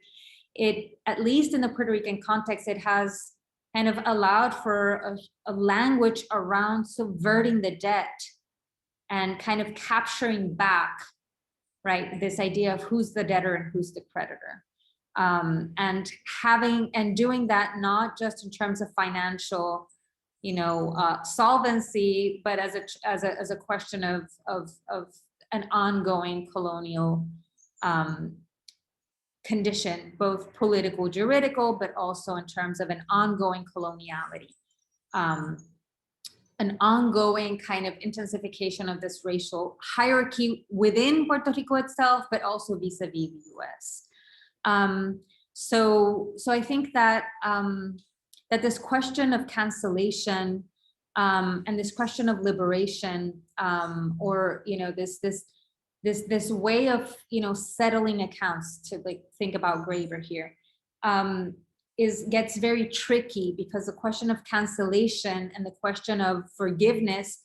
at least in the Puerto Rican context, it has kind of allowed for a language around subverting the debt and kind of capturing back, right, this idea of who's the debtor and who's the creditor, and doing that not just in terms of financial solvency, but as a question of an ongoing colonial condition, both political, juridical, but also in terms of an ongoing coloniality, an ongoing kind of intensification of this racial hierarchy within Puerto Rico itself, but also vis-a-vis the US. So I think that that this question of cancellation and this question of liberation, or this way of settling accounts, to like think about Graeber here, gets very tricky, because the question of cancellation and the question of forgiveness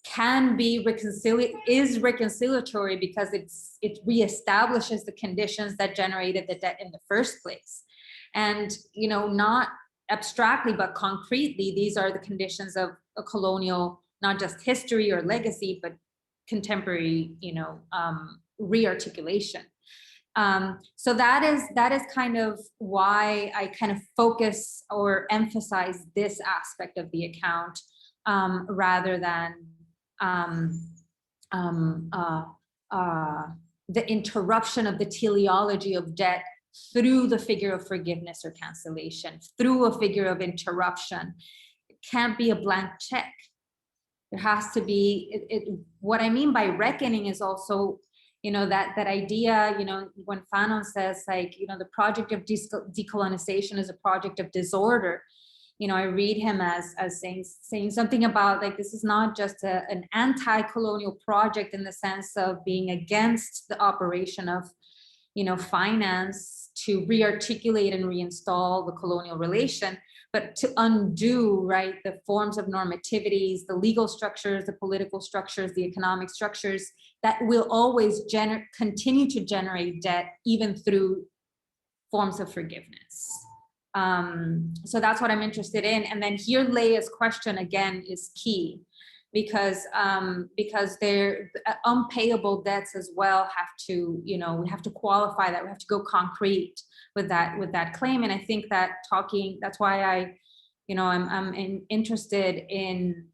can be reconciliatory, because it reestablishes the conditions that generated the debt in the first place, and not abstractly but concretely, these are the conditions of a colonial, not just history or legacy, but contemporary rearticulation. So that is kind of why I kind of focus or emphasize this aspect of the account, rather than the interruption of the teleology of debt through the figure of forgiveness or cancellation, through a figure of interruption. It can't be a blank check. There has to be, what I mean by reckoning is also, that idea, when Fanon says, like, the project of decolonization is a project of disorder, I read him as saying something about, like, this is not just an anti-colonial project in the sense of being against the operation of, finance to rearticulate and reinstall the colonial relation, but to undo, right, the forms of normativities, the legal structures, the political structures, the economic structures that will always continue to generate debt, even through forms of forgiveness. So that's what I'm interested in. And then here, Leia's question again is key, because their unpayable debts as well have to, we have to qualify that, we have to go concrete with that claim. And I think that that's why I'm interested in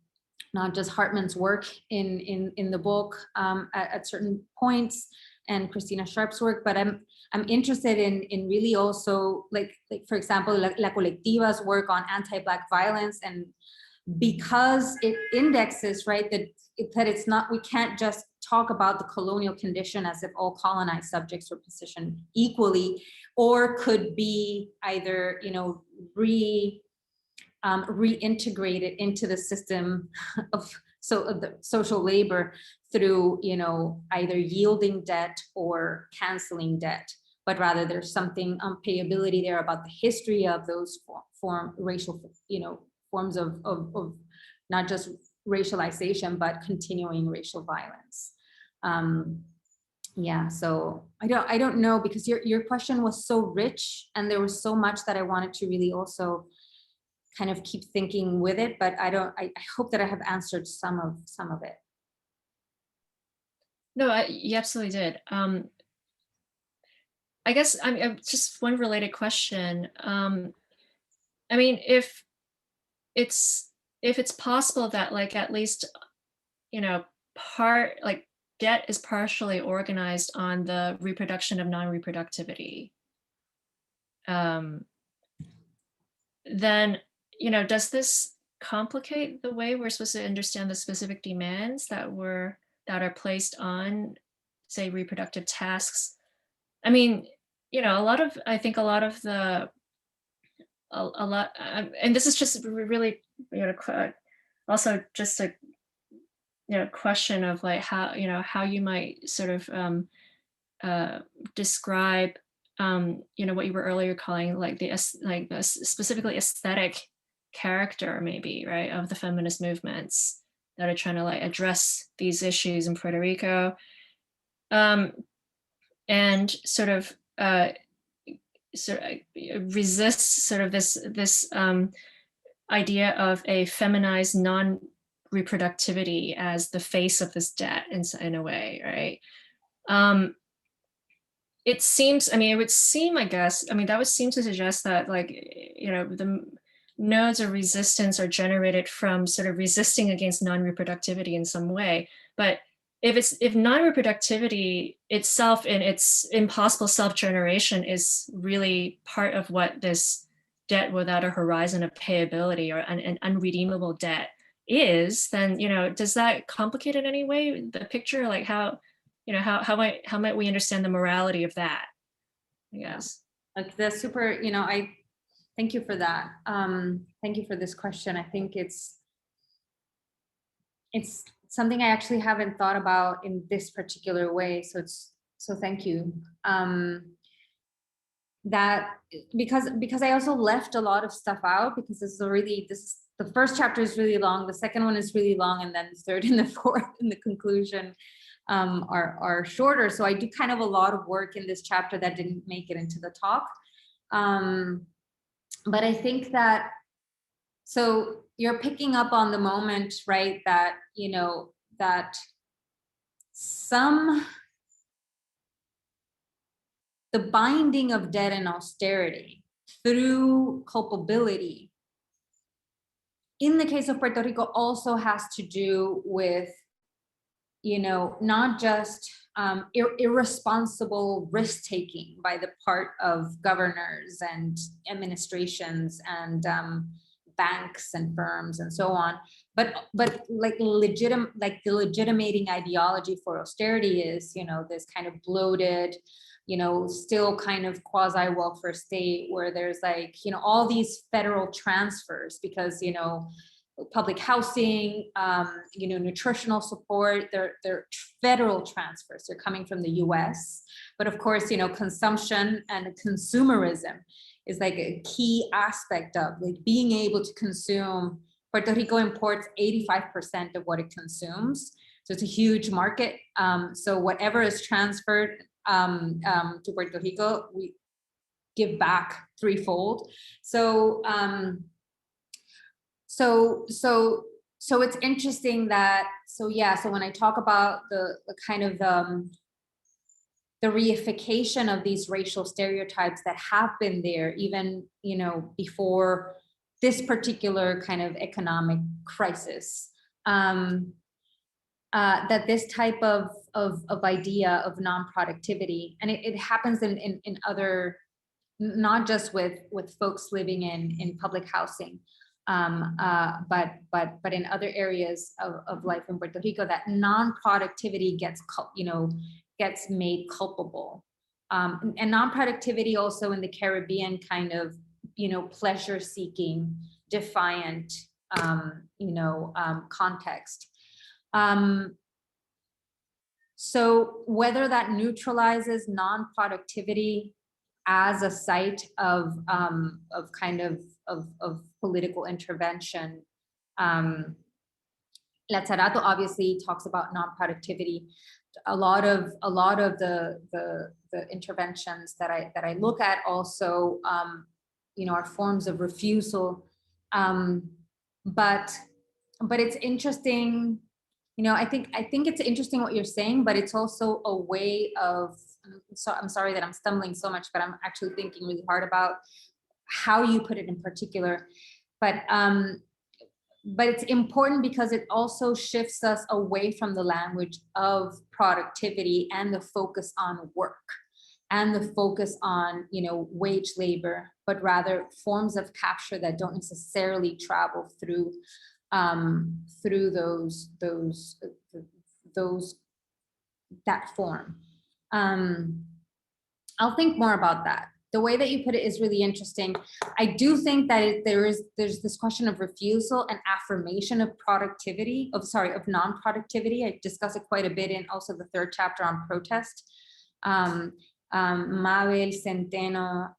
not just Hartman's work in the book at certain points, and Christina Sharp's work, but I'm interested in really also, like for example, La Colectiva's work on anti-Black violence, and because it indexes, right, that it's not, we can't just talk about the colonial condition as if all colonized subjects were positioned equally, or could be either, reintegrated into the system of the social labor through, either yielding debt or canceling debt, but rather there's something unpayability there about the history of those racial, forms of not just racialization, but continuing racial violence. Yeah, so I don't know, because your question was so rich, and there was so much that I wanted to really also kind of keep thinking with it, but I hope that I have answered some of it. No, you absolutely did. I guess I'm just one related question. I mean, if it's possible that, like, at least debt is partially organized on the reproduction of non-reproductivity, then, does this complicate the way we're supposed to understand the specific demands that are placed on, say, reproductive tasks? I mean, I think a lot of the, and this is just really, also just a, question of like how you might sort of describe, what you were earlier calling like the specifically aesthetic character, maybe, right, of the feminist movements that are trying to like address these issues in Puerto Rico, and sort of resists sort of this idea of a feminized non-reproductivity as the face of this debt in a way, right? It seems, it would seem, I guess, that would seem to suggest that like, the nodes of resistance are generated from sort of resisting against non-reproductivity in some way. But if non-reproductivity itself in its impossible self-generation is really part of what this debt without a horizon of payability or an unredeemable debt is, then, does that complicate in any way the picture? Like how might we understand the morality of that, I guess? Like that's super, I thank you for that. Thank you for this question. I think it's something I actually haven't thought about in this particular way. So thank you. That because I also left a lot of stuff out, because the first chapter is really long, the second one is really long, and then the third and the fourth and the conclusion are shorter. So I do kind of a lot of work in this chapter that didn't make it into the talk. But I think that, so you're picking up on the moment, right, that, that the binding of debt and austerity through culpability in the case of Puerto Rico also has to do with, not just irresponsible risk-taking by the part of governors and administrations and banks and firms and so on, but like the legitimating ideology for austerity is, this kind of bloated, still kind of quasi-welfare state where there's like, all these federal transfers because, public housing, nutritional support, they're federal transfers. They're coming from the US. But of course, consumption and consumerism is like a key aspect of like being able to consume. Puerto Rico imports 85% of what it consumes. So it's a huge market. So whatever is transferred to Puerto Rico, we give back threefold. So it's interesting that, so when I talk about the kind of the reification of these racial stereotypes that have been there even, before this particular kind of economic crisis, that this type of idea of non-productivity, and it happens in other, not just with folks living in public housing, but in other areas of life in Puerto Rico, that non-productivity gets made culpable, and non-productivity also in the Caribbean kind of pleasure-seeking, defiant context. So whether that neutralizes non-productivity as a site of political intervention. Lazzarato obviously talks about non-productivity. A lot of the interventions that I look at also are forms of refusal. But it's interesting. I think it's interesting what you're saying, but it's also a way of, so I'm sorry that I'm stumbling so much, but I'm actually thinking really hard about how you put it in particular. But but it's important because it also shifts us away from the language of productivity and the focus on work and the focus on, you know, wage labor, but rather forms of capture that don't necessarily travel through that form. I'll think more about that. The way that you put it is really interesting. I do think that there's this question of refusal and affirmation of productivity, of non-productivity. I discuss it quite a bit in also the third chapter on protest. Mabel Centeno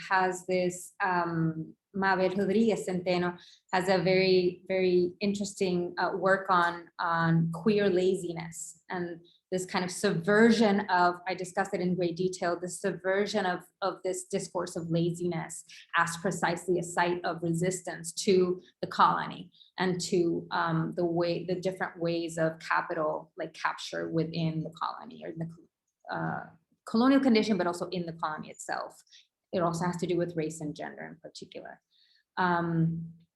has this, Mabel Rodriguez Centeno has a very, very interesting work on queer laziness and this kind of subversion of, I discussed it in great detail, the subversion of this discourse of laziness as precisely a site of resistance to the colony and to the different ways of capital like capture within the colony or in the colonial condition, but also in the colony itself. It also has to do with race and gender in particular.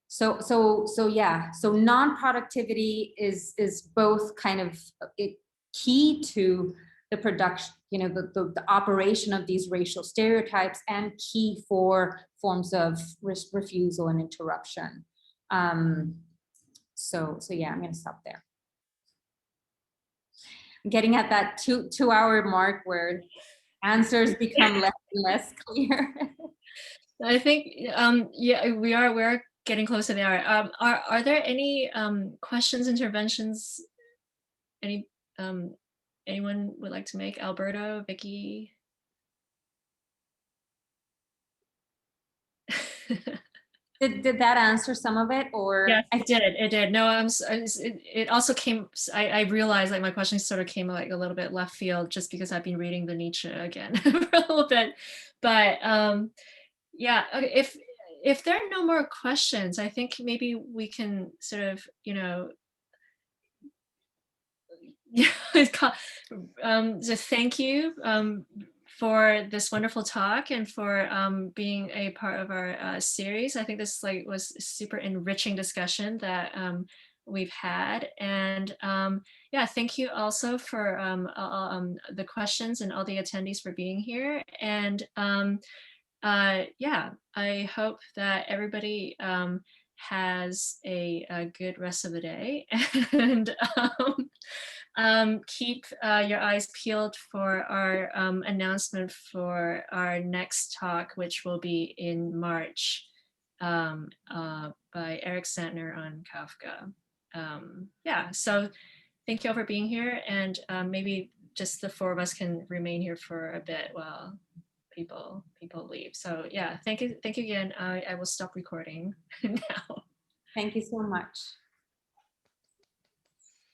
So non-productivity is both kind of key to the production, you know, the operation of these racial stereotypes and key for forms of refusal and interruption. So yeah, I'm going to stop there. I'm getting at that two-hour mark where answers become less and less clear. I think yeah, we are getting close to the hour. Are there any questions, interventions? Anyone would like to make? Alberto, Vicky? Did that answer some of it, or? Yes, it did. No, it also came, I realized like my question sort of came like a little bit left field just because I've been reading the Nietzsche again for a little bit. But yeah, okay, if there are no more questions, I think maybe we can sort of, you know, just thank you for this wonderful talk and for being a part of our series. I think this was a super enriching discussion that we've had, and yeah, thank you also for the questions and all the attendees for being here. And yeah, I hope that everybody has a good rest of the day, and keep your eyes peeled for our announcement for our next talk, which will be in March by Eric Santner on Kafka. Yeah, so thank you all for being here, and maybe just the four of us can remain here for a bit while people leave. So yeah, thank you again. I will stop recording now. Thank you so much.